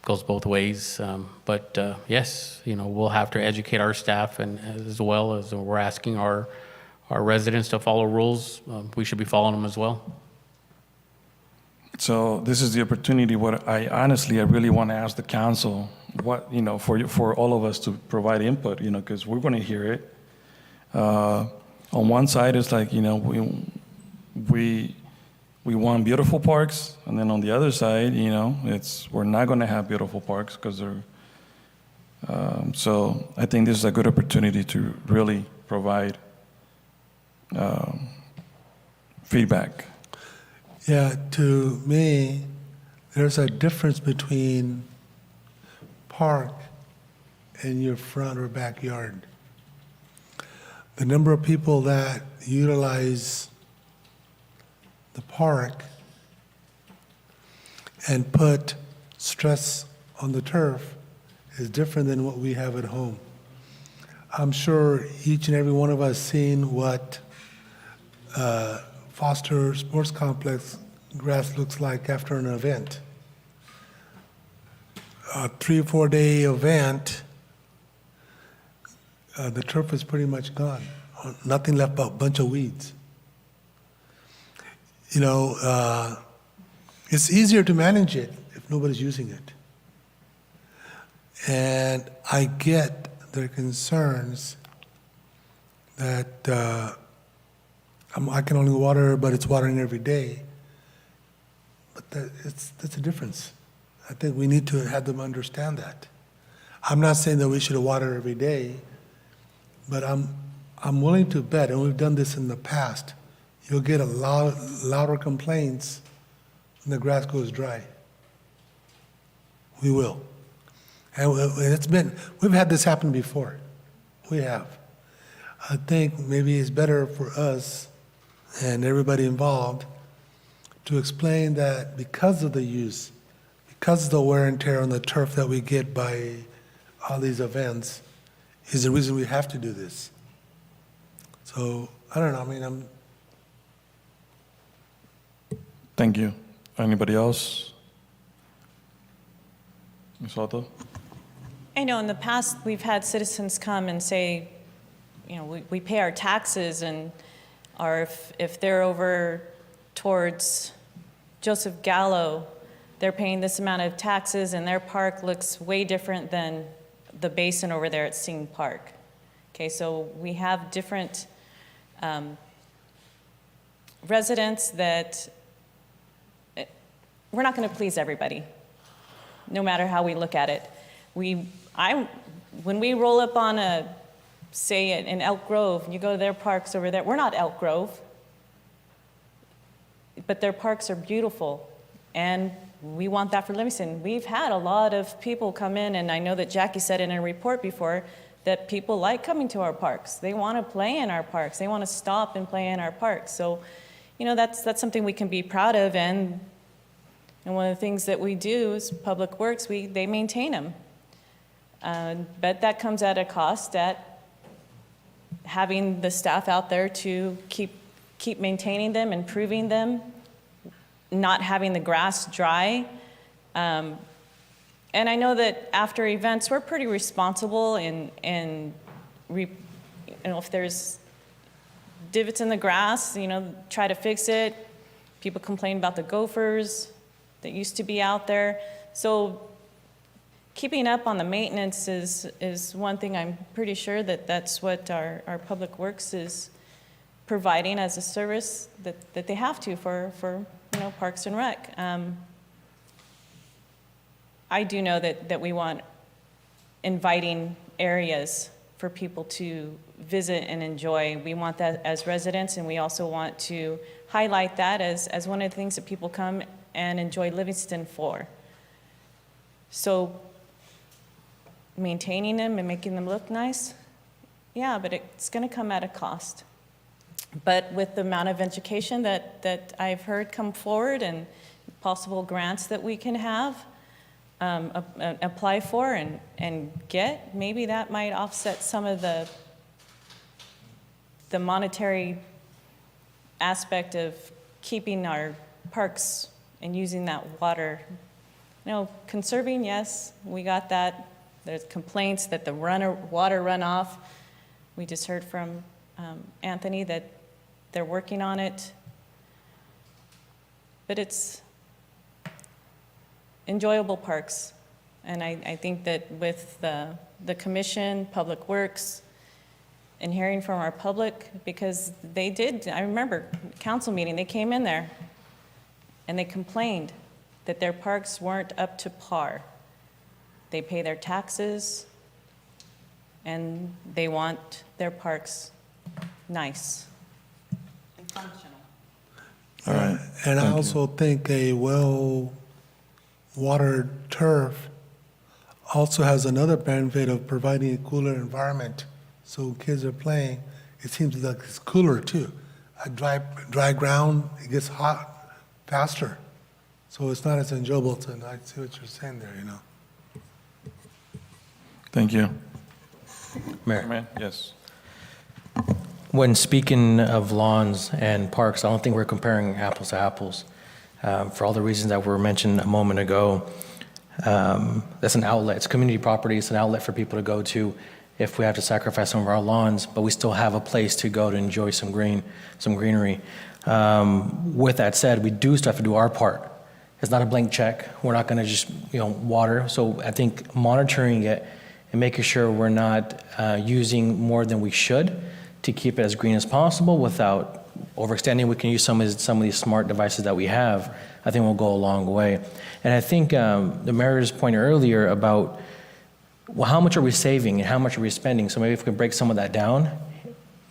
goes both ways. But yes, we'll have to educate our staff, and as well as we're asking our residents to follow rules, we should be following them as well. So this is the opportunity where I really want to ask the council what, for all of us to provide input, because we're going to hear it. On one side, it's like, we want beautiful parks, and then on the other side, we're not going to have beautiful parks because they're. So I think this is a good opportunity to really provide feedback. Yeah, to me, there's a difference between park and your front or backyard. The number of people that utilize the park and put stress on the turf is different than what we have at home. I'm sure each and every one of us seen what Foster Sports Complex grass looks like after an event. A 3 or 4 day event, the turf is pretty much gone. Nothing left but a bunch of weeds. It's easier to manage it if nobody's using it. And I get their concerns that I can only water, but it's watering every day. But that's a difference. I think we need to have them understand that. I'm not saying that we should water every day, but I'm willing to bet, and we've done this in the past, you'll get a lot louder complaints when the grass goes dry. We will. And we've had this happen before. We have. I think maybe it's better for us and everybody involved to explain that because of the use, because of the wear and tear on the turf that we get by all these events, is the reason we have to do this. So, I don't know, Thank you. Anybody else? Ms. Soto? I know in the past, we've had citizens come and say, we pay our taxes, or if they're over towards Joseph Gallo, they're paying this amount of taxes and their park looks way different than the basin over there at Sing Park. Okay, so we have different residents that we're not going to please everybody, no matter how we look at it. When we roll up on say in Elk Grove, you go to their parks over there, we're not Elk Grove, but their parks are beautiful, and we want that for Livingston. We've had a lot of people come in, and I know that Jackie said in a report before that people like coming to our parks. They want to play in our parks. They want to stop and play in our parks. So, that's something we can be proud of, and one of the things that we do is Public Works, they maintain them. But that comes at a cost at having the staff out there to keep maintaining them, improving them, not having the grass dry. And I know that after events, we're pretty responsible in if there's divots in the grass, try to fix it. People complain about the gophers that used to be out there. So keeping up on the maintenance is one thing. I'm pretty sure that's what our Public Works is providing as a service that they have to for Parks and Rec. I do know that we want inviting areas for people to visit and enjoy. We want that as residents, and we also want to highlight that as one of the things that people come and enjoy Livingston for. So maintaining them and making them look nice, yeah, but it's going to come at a cost. But with the amount of education that I've heard come forward and possible grants that we can have, apply for and get, maybe that might offset some of the monetary aspect of keeping our parks and using that water Conserving, yes, we got that. There's complaints that the water runoff, we just heard from Anthony that they're working on it. But it's enjoyable parks. And I think that with the commission, Public Works, and hearing from our public, because they did, I remember, council meeting, they came in there and they complained that their parks weren't up to par. They pay their taxes and they want their parks nice and functional. All right. And I Thank you. also think a well-watered turf also has another benefit of providing a cooler environment. So kids are playing, it seems like it's cooler too. A dry ground, it gets hot faster. So it's not as enjoyable to, I see what you're saying there, you know. Thank you. Mayor, Yes. when speaking of lawns and parks, I don't think we're comparing apples to apples. For all the reasons that were mentioned a moment ago, that's an outlet. It's community property. It's an outlet for people to go to if we have to sacrifice some of our lawns, but we still have a place to go to enjoy some greenery. With that said, we do still have to do our part. It's not a blank check. We're not going to just, water. So I think monitoring it and making sure we're not using more than we should to keep it as green as possible without overextending. We can use some of these smart devices that we have. I think will go a long way. And I think the mayor's point earlier about, well, how much are we saving and how much are we spending? So maybe if we can break some of that down,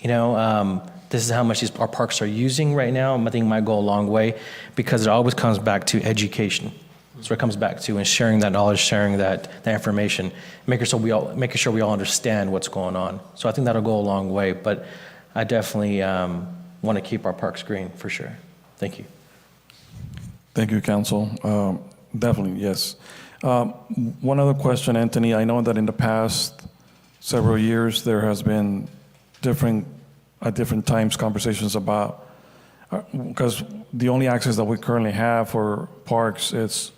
this is how much our parks are using right now. I think it might go a long way because it always comes back to education. That's what it comes back to, and sharing that knowledge, sharing that information, making sure we all understand what's going on. So I think that'll go a long way. But I definitely want to keep our parks green for sure. Thank you. Thank you, Council. Definitely, yes. One other question, Anthony. I know that in the past several years there has been at different times conversations about, because the only access that we currently have for parks is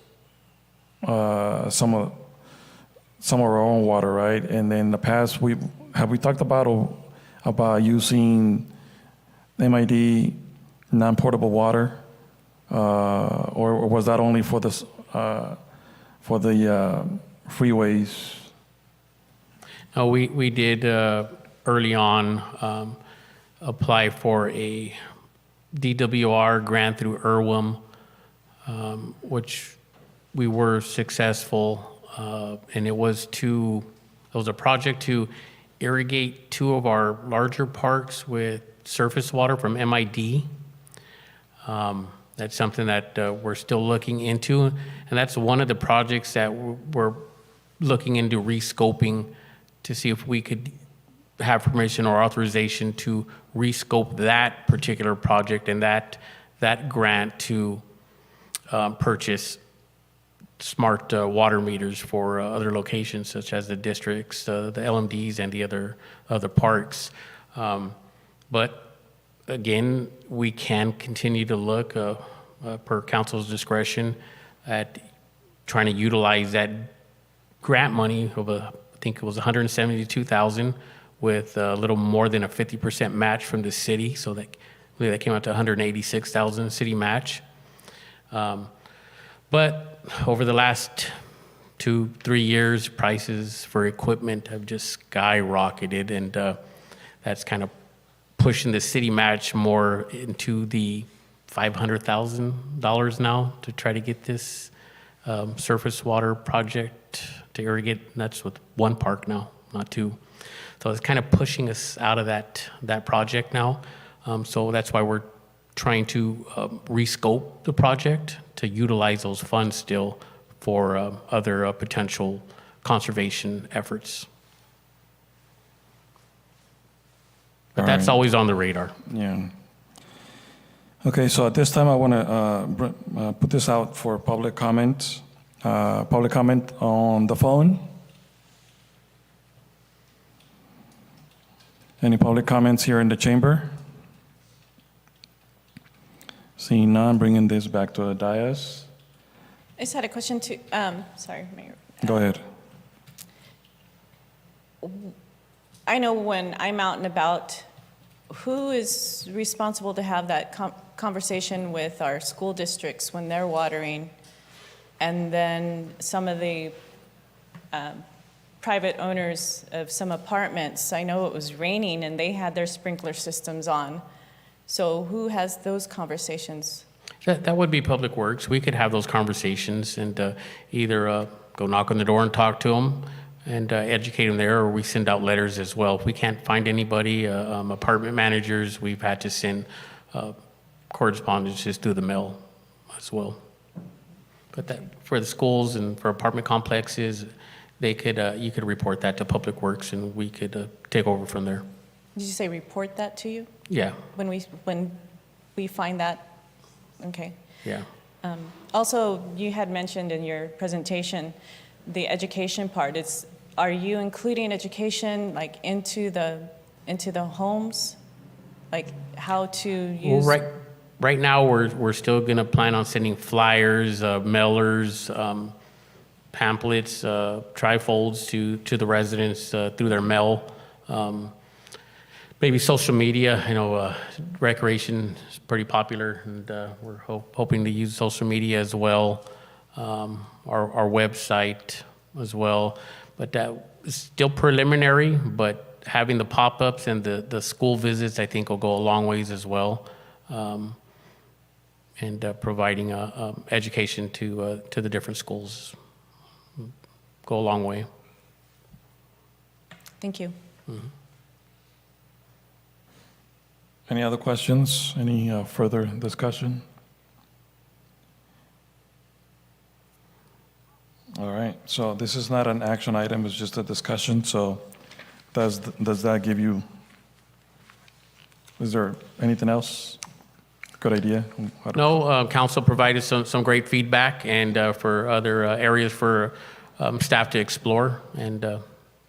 some of our own water, right? And in the past, we talked about using MID non-portable water, or was that only for the freeways? No, we did early on apply for a DWR grant through IRWIM, which we were successful, and it was a project to irrigate 2 of our larger parks with surface water from MID. That's something that we're still looking into, and that's one of the projects that we're looking into rescoping to see if we could have permission or authorization to rescope that particular project and that grant to purchase smart water meters for other locations such as the districts, the LMDs, and the other parks. But again, we can continue to look per council's discretion at trying to utilize that grant money of I think it was $172,000 with a little more than a 50% match from the city. So that came out to $186,000 city match. But over the last 2-3 years, prices for equipment have just skyrocketed, and that's kind of pushing the city match more into the $500,000 now to try to get this surface water project to irrigate. And that's with one park now, not 2. So it's kind of pushing us out of that project now. So that's why we're trying to rescope the project to utilize those funds still for other potential conservation efforts. But that's always on the radar. Yeah. Okay, so at this time, I want to put this out for public comment. Public comment on the phone. Any public comments here in the chamber? Seeing none, bringing this back to the dais. I just had a question to, sorry, Mayor. Go ahead. I know when I'm out and about, who is responsible to have that conversation with our school districts when they're watering? And then some of the private owners of some apartments, I know it was raining and they had their sprinkler systems on. So who has those conversations? That would be Public Works. We could have those conversations and either go knock on the door and talk to them and educate them there, or we send out letters as well. If we can't find anybody, apartment managers, we've had to send correspondence just through the mail as well. But that, for the schools and for apartment complexes, they could, you could report that to Public Works and we could take over from there. Did you say report that to you? Yeah, When we find that? Okay. yeah. Also, you had mentioned in your presentation the education part. Are you including education like into the homes, like how to use? Well, right now we're still going to plan on sending flyers, mailers, pamphlets, trifolds to the residents through their mail. Maybe social media. I know recreation is pretty popular, and we're hoping to use social media as well. Our website as well, but that is still preliminary. But having the pop-ups and the school visits, I think, will go a long ways as well, and providing education to the different schools go a long way. Thank you. Mm-hmm. Any other questions? Any further discussion? All right, so this is not an action item, it's just a discussion, so does that give you, is there anything else? Good idea? No, council provided some great feedback and for other areas for staff to explore, and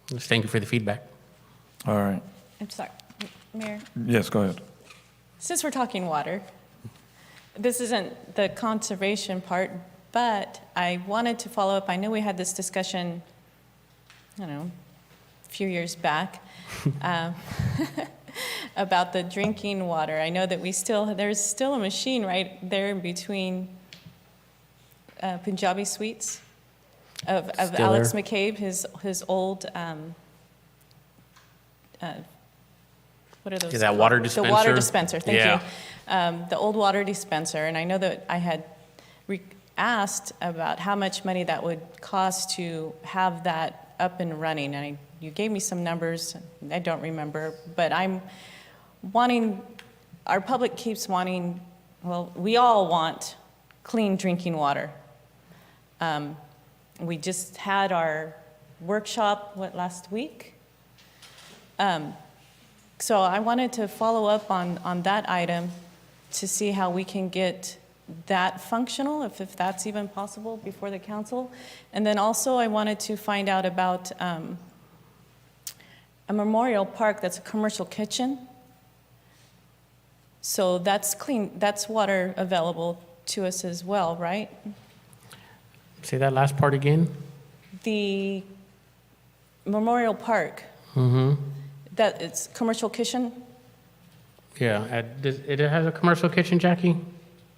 just thank you for the feedback. All right, I'm sorry, Mayor. yes, go ahead. Since we're talking water, this isn't the conservation part, but I wanted to follow up. I know we had this discussion, I don't know, a few years back about the drinking water. I know that there's still a machine right there in between Punjabi Sweets of Still Alex there? McCabe, his old, what are those? Is that called? water The dispenser? water dispenser, thank Yeah. you. The old water dispenser, and I know that I had asked about how much money that would cost to have that up and running, and you gave me some numbers, I don't remember, but I'm wanting, our public keeps wanting, well, we all want clean drinking water. We just had our workshop, last week? So I wanted to follow up on that item to see how we can get that functional, if that's even possible, before the council. And then also I wanted to find out about a memorial park that's a commercial kitchen. So that's clean, that's water available to us as well, right? Say that last part again. The memorial park, Mm-hmm. that it's commercial kitchen? Yeah, it has a commercial kitchen, Jackie?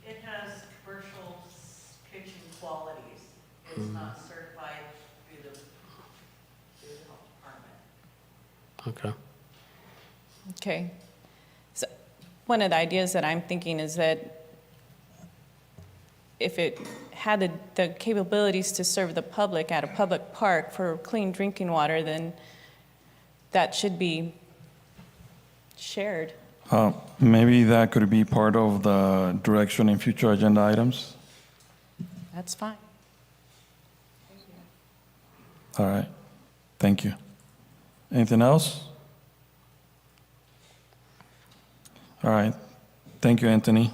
It has commercial kitchen qualities. It's not certified through the health department. Okay. Okay. So one of the ideas that I'm thinking is that if it had the capabilities to serve the public at a public park for clean drinking water, then that should be shared. Maybe that could be part of the direction in future agenda items? That's fine. All right, thank you. Anything else? All right, thank you, Anthony.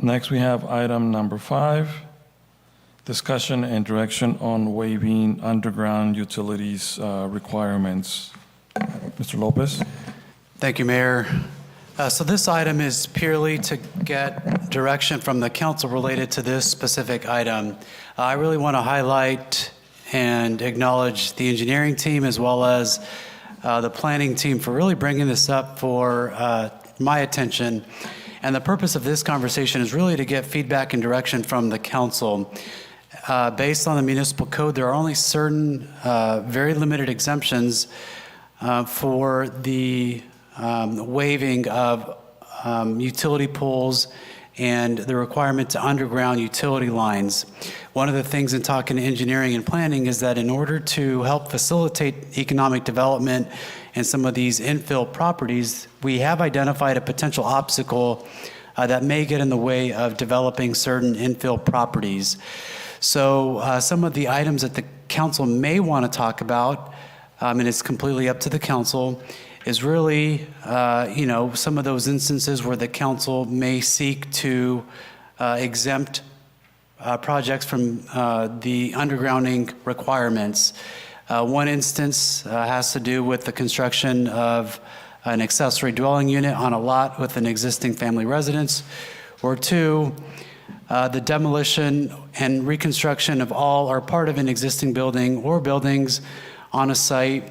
Next, we have item number 5, discussion and direction on waiving underground utilities requirements. Mr. Lopez? Thank you, Mayor. So this item is purely to get direction from the council related to this specific item. I really want to highlight and acknowledge the engineering team as well as the planning team for really bringing this up for my attention. And the purpose of this conversation is really to get feedback and direction from the council. Based on the municipal code, there are only certain very limited exemptions for the waiving of utility poles and the requirement to underground utility lines. One of the things in talking to engineering and planning is that in order to help facilitate economic development in some of these infill properties, we have identified a potential obstacle that may get in the way of developing certain infill properties. So some of the items that the council may want to talk about, and it's completely up to the council, is really, some of those instances where the council may seek to exempt projects from the undergrounding requirements. One instance has to do with the construction of an accessory dwelling unit on a lot with an existing family residence, or two, the demolition and reconstruction of all or part of an existing building or buildings on a site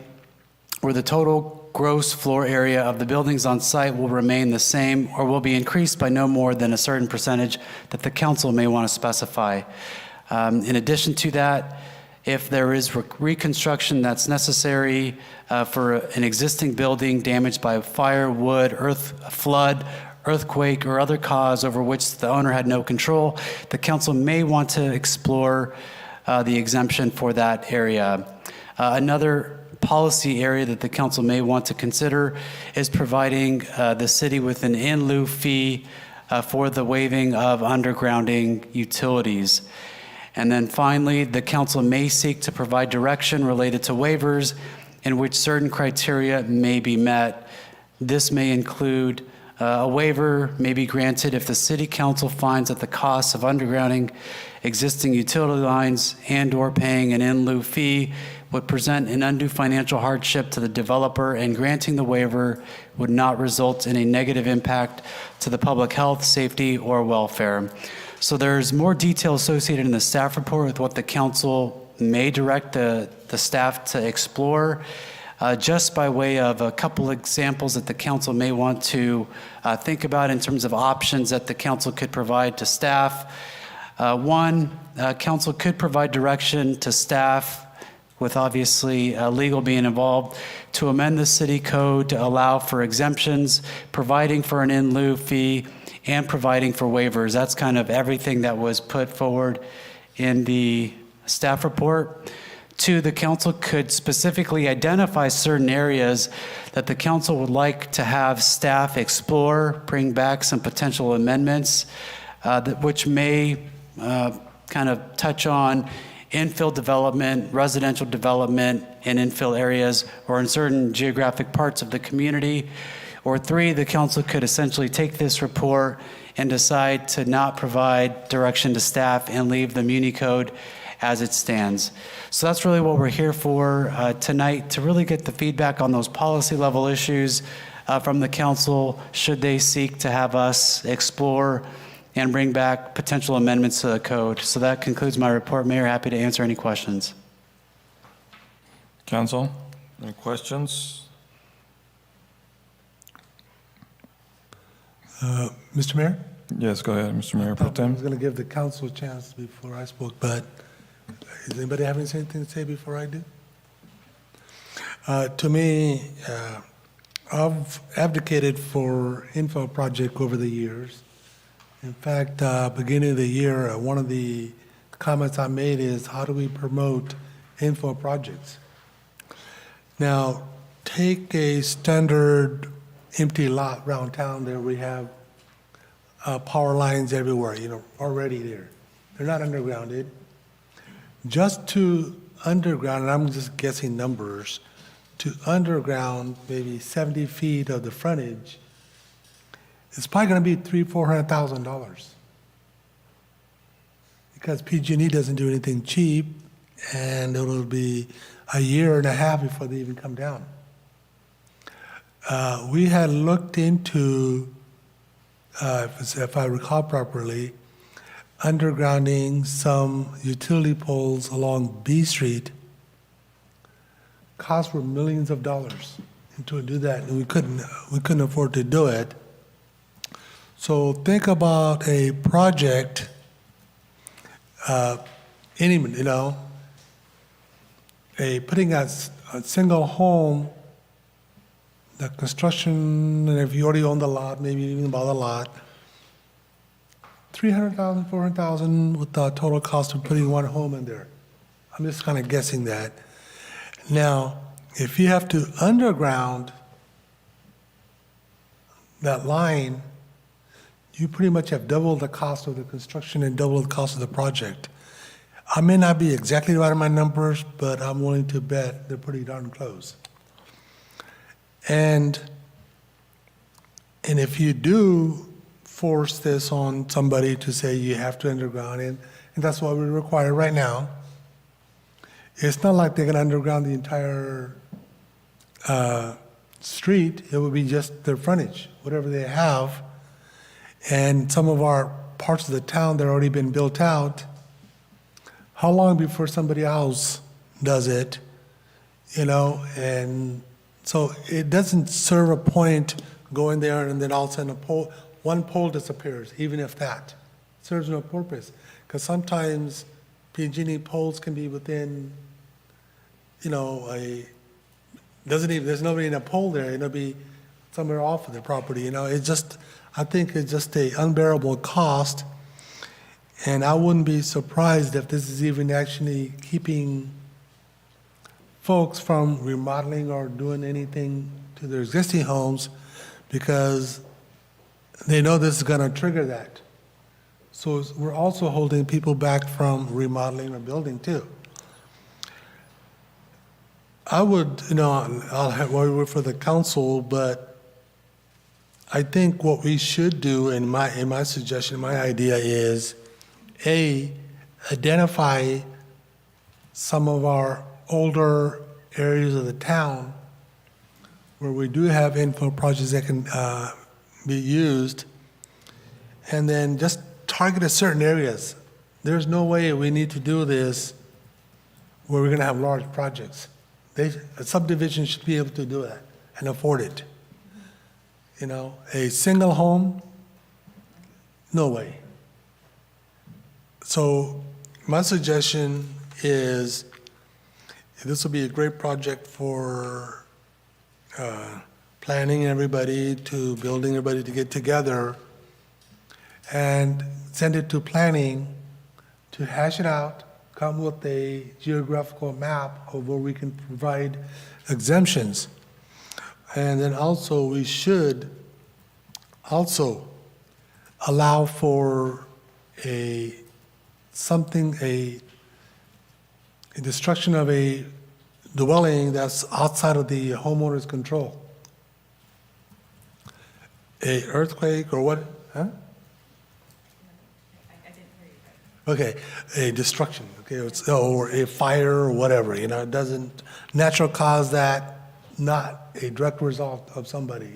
where the total gross floor area of the buildings on site will remain the same or will be increased by no more than a certain percentage that the council may want to specify. In addition to that, if there is reconstruction that's necessary for an existing building damaged by fire, wood, flood, earthquake, or other cause over which the owner had no control, the council may want to explore the exemption for that area. Another policy area that the council may want to consider is providing the city with an in lieu fee for the waiving of undergrounding utilities. And then finally, the council may seek to provide direction related to waivers in which certain criteria may be met. This may include a waiver may be granted if the city council finds that the costs of undergrounding existing utility lines and/or paying an in lieu fee would present an undue financial hardship to the developer, and granting the waiver would not result in a negative impact to the public health, safety, or welfare. So there's more detail associated in the staff report with what the council may direct the staff to explore. Just by way of a couple examples that the council may want to think about in terms of options that the council could provide to staff. One, council could provide direction to staff, with obviously legal being involved, to amend the city code to allow for exemptions, providing for an in lieu fee, and providing for waivers. That's kind of everything that was put forward in the staff report. Two, the council could specifically identify certain areas that the council would like to have staff explore, bring back some potential amendments, which may kind of touch on infill development, residential development in infill areas or in certain geographic parts of the community. Or three, the council could essentially take this report and decide to not provide direction to staff and leave the Muni Code as it stands. So that's really what we're here for tonight, to really get the feedback on those policy level issues from the council, should they seek to have us explore and bring back potential amendments to the code. So that concludes my report. Mayor, happy to answer any questions. Council, any questions? Mr. Mayor? Yes, go ahead, Mr. Mayor Pro I Tem. was going to give the council a chance before I spoke, but does anybody have anything to say before I do? To me, I've advocated for infill project over the years. In fact, beginning of the year, one of the comments I made is, how do we promote infill projects? Now, take a standard empty lot around town there. We have power lines everywhere, already there. They're not undergrounded. Just to underground, and I'm just guessing numbers, to underground maybe 70 feet of the frontage, it's probably going to be $300,000-$400,000 because PG&E doesn't do anything cheap, and it'll be a year and a half before they even come down. we had looked into, if I recall properly, undergrounding some utility poles along B Street. Costs were millions of dollars to do that, and we couldn't afford to do it. So think about a project, putting a single home, the construction, and if you already own the lot, maybe even buy the lot, $300,000, $400,000 with the total cost of putting one home in there. I'm just kind of guessing that. Now, if you have to underground that line, you pretty much have doubled the cost of the construction and double the cost of the project. I may not be exactly right on my numbers, but I'm willing to bet they're pretty darn close. And if you do force this on somebody to say you have to underground it, and that's what we require right now, it's not like they're going to underground the entire street. It would be just their frontage, whatever they have. And some of our parts of the town that have already been built out, how long before somebody else does it, and so it doesn't serve a point going there and then all of a sudden one pole disappears, even if that serves no purpose. Because sometimes PG&E poles can be within, there's nobody in a pole there, it'll be somewhere off of the property, I think it's just a unbearable cost. And I wouldn't be surprised if this is even actually keeping folks from remodeling or doing anything to their existing homes because they know this is going to trigger that. So we're also holding people back from remodeling or building too. I would, I'll have word for the council, but I think what we should do, in my suggestion, my idea is, identify some of our older areas of the town where we do have infill projects that can be used, and then just target certain areas. There's no way we need to do this where we're going to have large projects. A subdivision should be able to do that and afford it. A single home, no way. So my suggestion is, this will be a great project for planning everybody to building everybody to get together and send it to planning to hash it out, come with a geographical map of where we can provide exemptions. And then also we should also allow for a destruction of a dwelling that's outside of the homeowner's control. A earthquake or what? Huh? I didn't hear you. Okay, a destruction, okay, or a fire or whatever, it doesn't, natural cause that, not a direct result of somebody,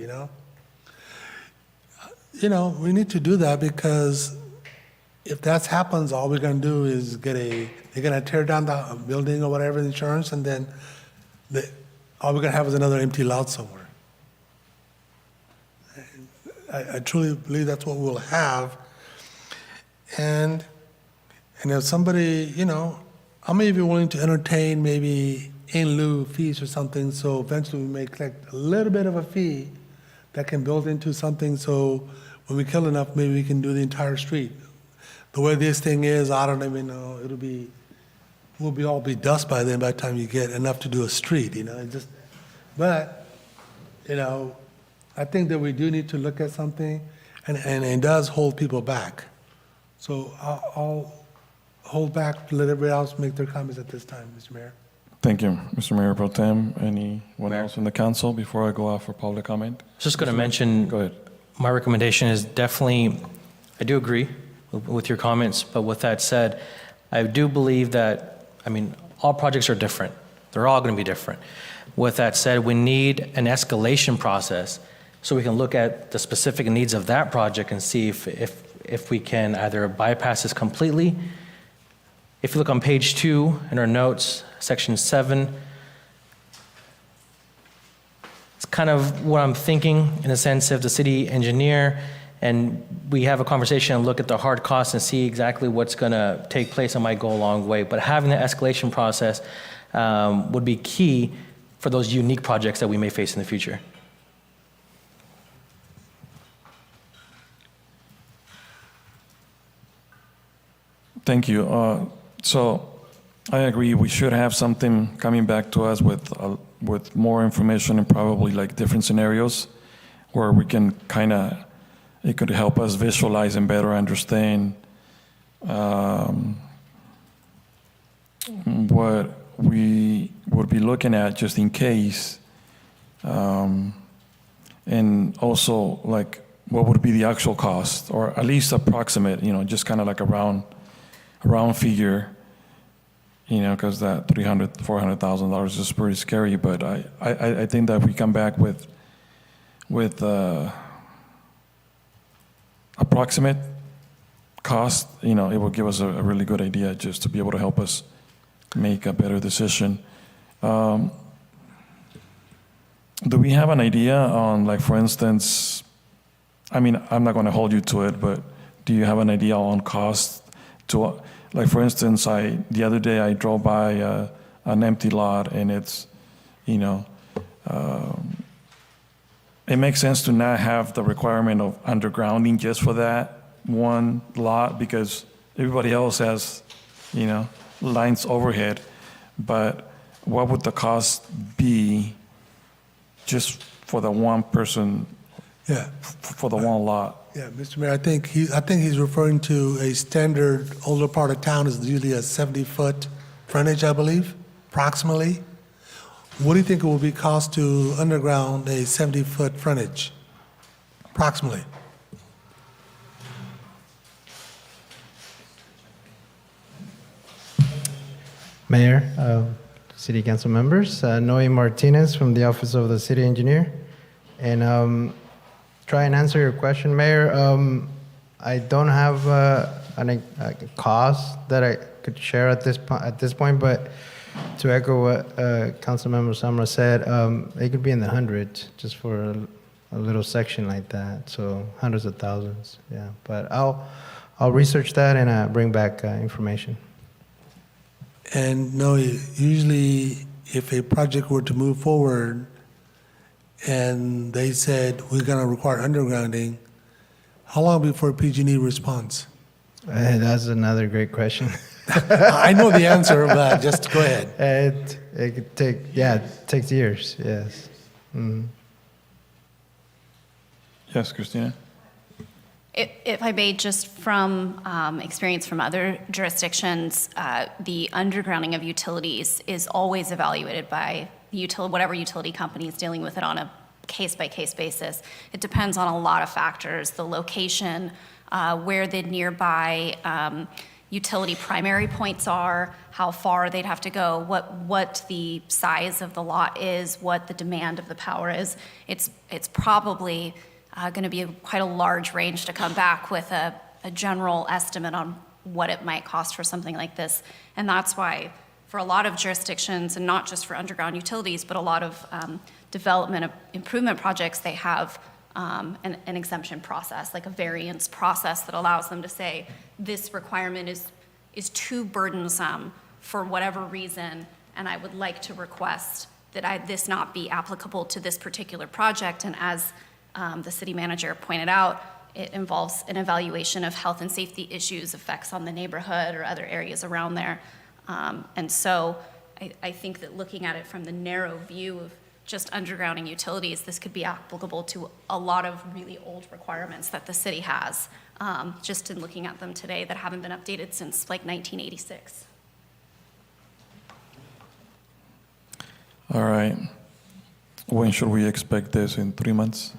we need to do that because if that happens, all we're going to do is they're going to tear down the building or whatever, insurance, and then all we're going to have is another empty lot somewhere. I truly believe that's what we'll have. And if somebody, I may be willing to entertain maybe in lieu fees or something, so eventually we may collect a little bit of a fee that can build into something, so when we kill enough, maybe we can do the entire street. The way this thing is, I don't even know, we'll all be dust by then by the time you get enough to do a street, but, I think that we do need to look at something, and it does hold people back. So I'll hold back to let everybody else make their comments at this time, Mr. Mayor. Thank you, Mr. Mayor Pro Tem. Anyone else in the council before I go out for public comment? Just going to mention, Go ahead. my recommendation is definitely, I do agree with your comments, but with that said, I do believe that, all projects are different. They're all going to be different. With that said, we need an escalation process so we can look at the specific needs of that project and see if we can either bypass this completely. If you look on page 2 in our notes, section 7, it's kind of what I'm thinking in the sense of the city engineer, and we have a conversation and look at the hard costs and see exactly what's going to take place and might go a long way. But having the escalation process would be key for those unique projects that we may face in the future. Thank you. So I agree, we should have something coming back to us with more information and probably like different scenarios where we can kind of, it could help us visualize and better understand what we would be looking at just in case, and also like what would be the actual cost, or at least approximate, just kind of like a round figure, because that $300,000-$400,000 is pretty scary. But I think that if we come back with approximate cost, it will give us a really good idea just to be able to help us make a better decision. Do we have an idea on, like, for instance, I'm not going to hold you to it, but do you have an idea on cost to, like, for instance, the other day I drove by an empty lot, and it's, it makes sense to not have the requirement of undergrounding just for that one lot, because everybody else has, lines overhead. But what would the cost be just for the one person, for the one lot? Yeah, Mr. Mayor, I think he's referring to a standard older part of town is usually a 70-foot frontage, I believe, approximately. What do you think it will be cost to underground a 70-foot frontage, approximately? Mayor, City Council members, Noe Martinez from the Office of the City Engineer. And try and answer your question, Mayor. I don't have a cost that I could share at this point, but to echo what Councilmember Samra said, it could be in the hundreds just for a little section like that. So hundreds of thousands, yeah. But I'll research that and bring back information. And no, usually if a project were to move forward and they said, we're going to require undergrounding, how long before PG&E responds? That's another great question. I know the answer, but just go ahead. It could take, it takes years, yes. Mm-hmm. Yes, Christina? If I may, just from experience from other jurisdictions, the undergrounding of utilities is always evaluated by whatever utility company is dealing with it on a case-by-case basis. It depends on a lot of factors: the location, where the nearby utility primary points are, how far they'd have to go, what the size of the lot is, what the demand of the power is. It's probably going to be quite a large range to come back with a general estimate on what it might cost for something like this. And that's why for a lot of jurisdictions, and not just for underground utilities, but a lot of development improvement projects, they have an exemption process, like a variance process that allows them to say, this requirement is too burdensome for whatever reason, and I would like to request that this not be applicable to this particular project. And as the city manager pointed out, it involves an evaluation of health and safety issues, effects on the neighborhood or other areas around there. And so I think that looking at it from the narrow view of just undergrounding utilities, this could be applicable to a lot of really old requirements that the city has, just in looking at them today, that haven't been updated since like 1986. All right. When should we expect this? In 3 months?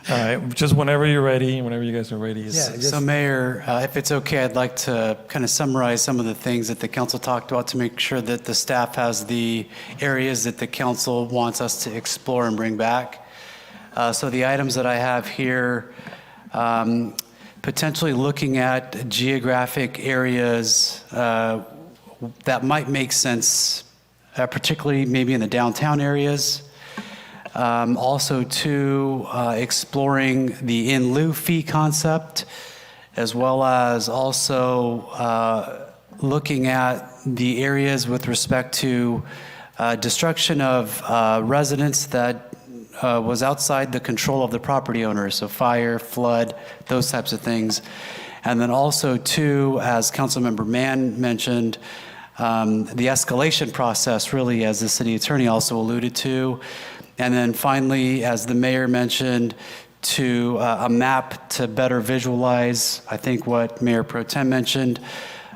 All right, just whenever you're ready, whenever you guys are ready. Yeah, So Mayor, if it's okay, I'd like to kind of summarize some of the things that the council talked about to make sure that the staff has the areas that the council wants us to explore and bring back. So the items that I have here, potentially looking at geographic areas that might make sense, particularly maybe in the downtown areas. Also, too, exploring the in lieu fee concept, as well as also looking at the areas with respect to destruction of residents that was outside the control of the property owner, so fire, flood, those types of things. And then also, too, as Councilmember Mann mentioned, the escalation process, really, as the city attorney also alluded to. And then finally, as the mayor mentioned, to a map to better visualize, I think what Mayor Pro Tem mentioned.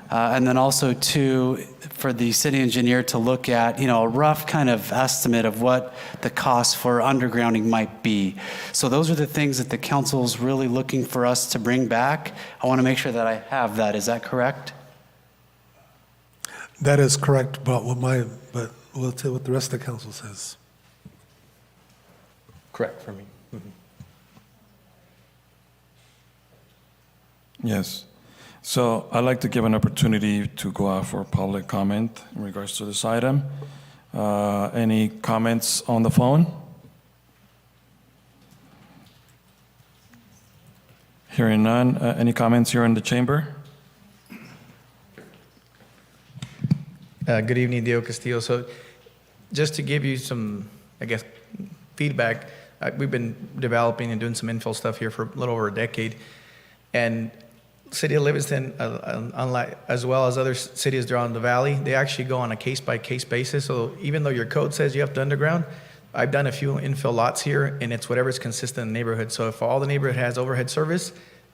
And then also for the city engineer to look at, a rough kind of estimate of what the cost for undergrounding might be. So those are the things that the council's really looking for us to bring back. I want to make sure that I have that. Is that correct? That is correct, but we'll tell what the rest of the council says. Correct for me. Yes. So I'd like to give an opportunity to go out for public comment in regards to this item. Any comments on the phone? Hearing none. Any comments here in the chamber? Good evening, Diego Castillo. So just to give you some, I guess, feedback, we've been developing and doing some infill stuff here for a little over a decade. And City of Livingston, unlike, as well as other cities around the valley, they actually go on a case-by-case basis. So even though your code says you have to underground, I've done a few infill lots here, and it's whatever's consistent in the neighborhood. So if all the neighborhood has overhead service,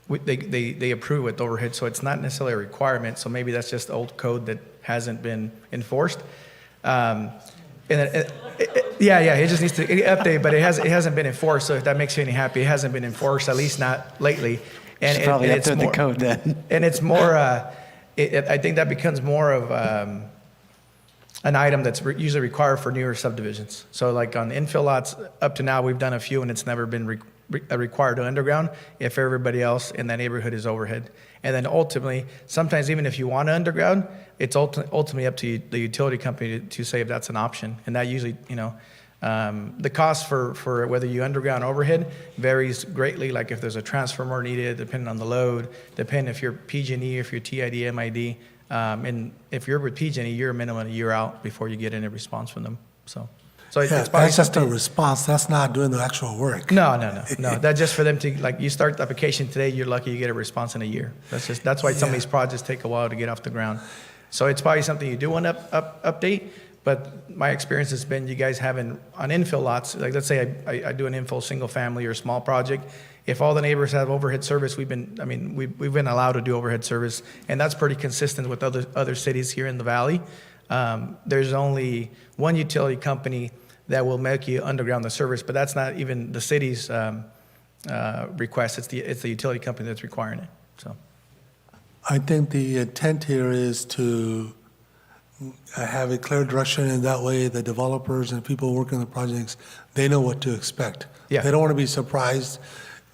they approve with overhead. So it's not necessarily a requirement. So maybe that's just old code that hasn't been enforced. It just needs to update, but it hasn't been enforced. So if that makes you any happy, it hasn't been enforced, at least not lately. And probably it's update more, the code then. And it's more, I think that becomes more of an item that's usually required for newer subdivisions. So like on infill lots, up to now, we've done a few and it's never been required to underground if everybody else in that neighborhood is overhead. And then ultimately, sometimes even if you want to underground, it's ultimately up to the utility company to say if that's an option. And that usually, the cost for whether you underground or overhead varies greatly, like if there's a transformer needed, depending on the load, depending if you're PG&E, if you're TID, MID. And if you're with PG&E, you're a minimum a year out before you get any response from them. So it's That's just a response. That's not doing the actual work. No. That's just for them to, like, you start the application today, you're lucky you get a response in a year. That's why some of these projects take a while to get off the ground. So it's probably something you do want to update, but my experience has been you guys having on infill lots, like let's say I do an infill single family or small project. If all the neighbors have overhead service, we've been allowed to do overhead service, and that's pretty consistent with other cities here in the valley. There's only one utility company that will make you underground the service, but that's not even the city's request. It's the utility company that's requiring it. So, I think the intent here is to have a clear direction, and that way the developers and people working on the projects, they know what to expect. Yeah. They don't want to be surprised.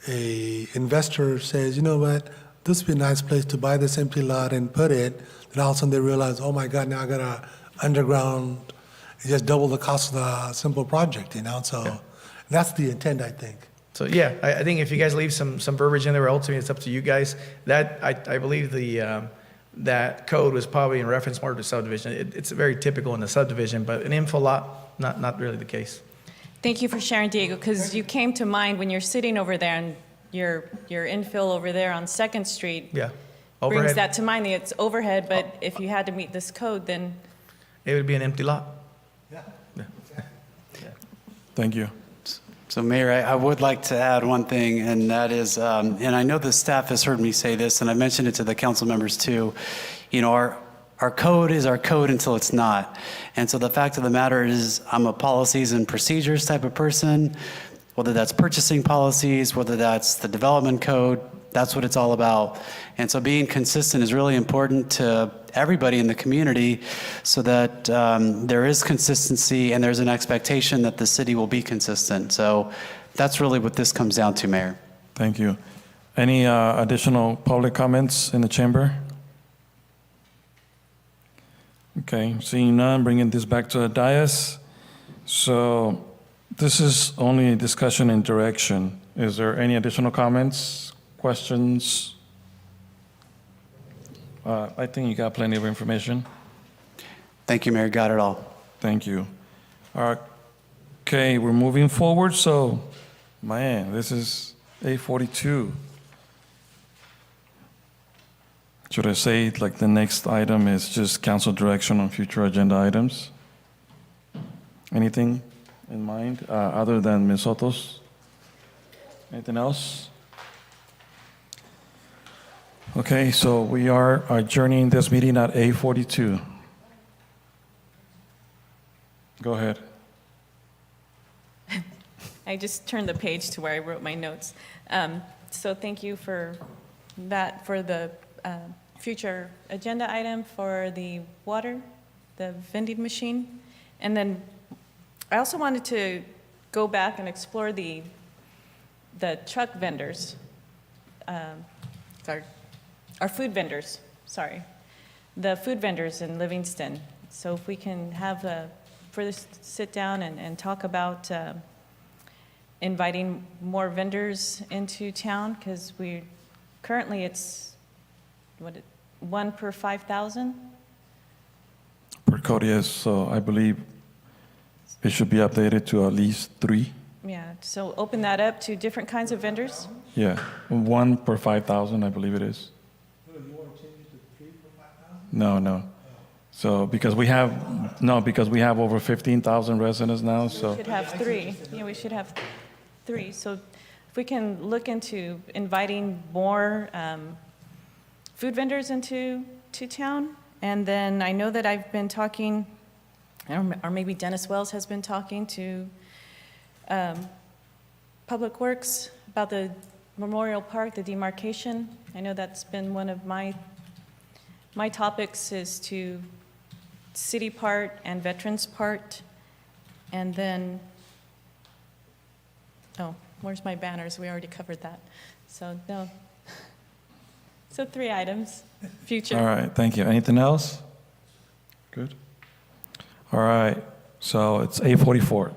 A investor says, you know what, this would be a nice place to buy this empty lot and put it. Then all of a sudden they realize, oh my God, now I got to underground, just double the cost of the simple project, So that's the intent, I think. So yeah, I think if you guys leave some verbiage in there, ultimately it's up to you guys. That I believe that code was probably in reference more to subdivision. It's very typical in the subdivision, but an infill lot, not really the case. Thank you for sharing, Diego, because you came to mind when you're sitting over there and your infill over there on 2nd Street. Yeah. Brings Overhead. that to mind. It's overhead, but if you had to meet this code, then It would be an empty lot. Thank you. So Mayor, I would like to add one thing, and that is, and I know the staff has heard me say this, and I mentioned it to the council members too, our code is our code until it's not. And so the fact of the matter is I'm a policies and procedures type of person. whether that's purchasing policies, whether that's the development code. That's what it's all about. And so being consistent is really important to everybody in the community so that there is consistency and there's an expectation that the city will be consistent. So that's really what this comes down to, Mayor. Thank you. Any additional public comments in the chamber? Okay, seeing none, bringing this back to the dais. So this is only a discussion and direction. Is there any additional comments, questions? I think you got plenty of information. Thank you, Mayor. Got it all. Thank you. Okay, we're moving forward. So, man, this is 8:42. Should I say like the next item is just council direction on future agenda items? Anything in mind other than Ms. Soto's? Anything else? Okay, so we are adjourning this meeting at 8:42. Go ahead. I just turned the page to where I wrote my notes. So thank you for that, for the future agenda item for the water, the vending machine. And then I also wanted to go back and explore the truck vendors, our food vendors, sorry, the food vendors in Livingston. So if we can have a further sit down and talk about inviting more vendors into town, because currently it's, one per 5,000? Per code, yes. So I believe it should be updated to at least 3. Yeah, so open that up to different kinds of vendors? Yeah, 1 per 5,000, I believe it is. You want to change it to 3 for 5,000? No. So because we have over 15,000 residents now, so. We should have 3. Yeah, we should have 3. So if we can look into inviting more food vendors into town. And then I know that I've been talking, or maybe Dennis Wells has been talking to Public Works about the Memorial Park, the demarcation. I know that's been one of my topics, is to city part and veterans part. And then, oh, where's my banners? We already covered that. So no. So 3 items, future. All right, thank you. Anything else? Good. All right, so it's 8:44.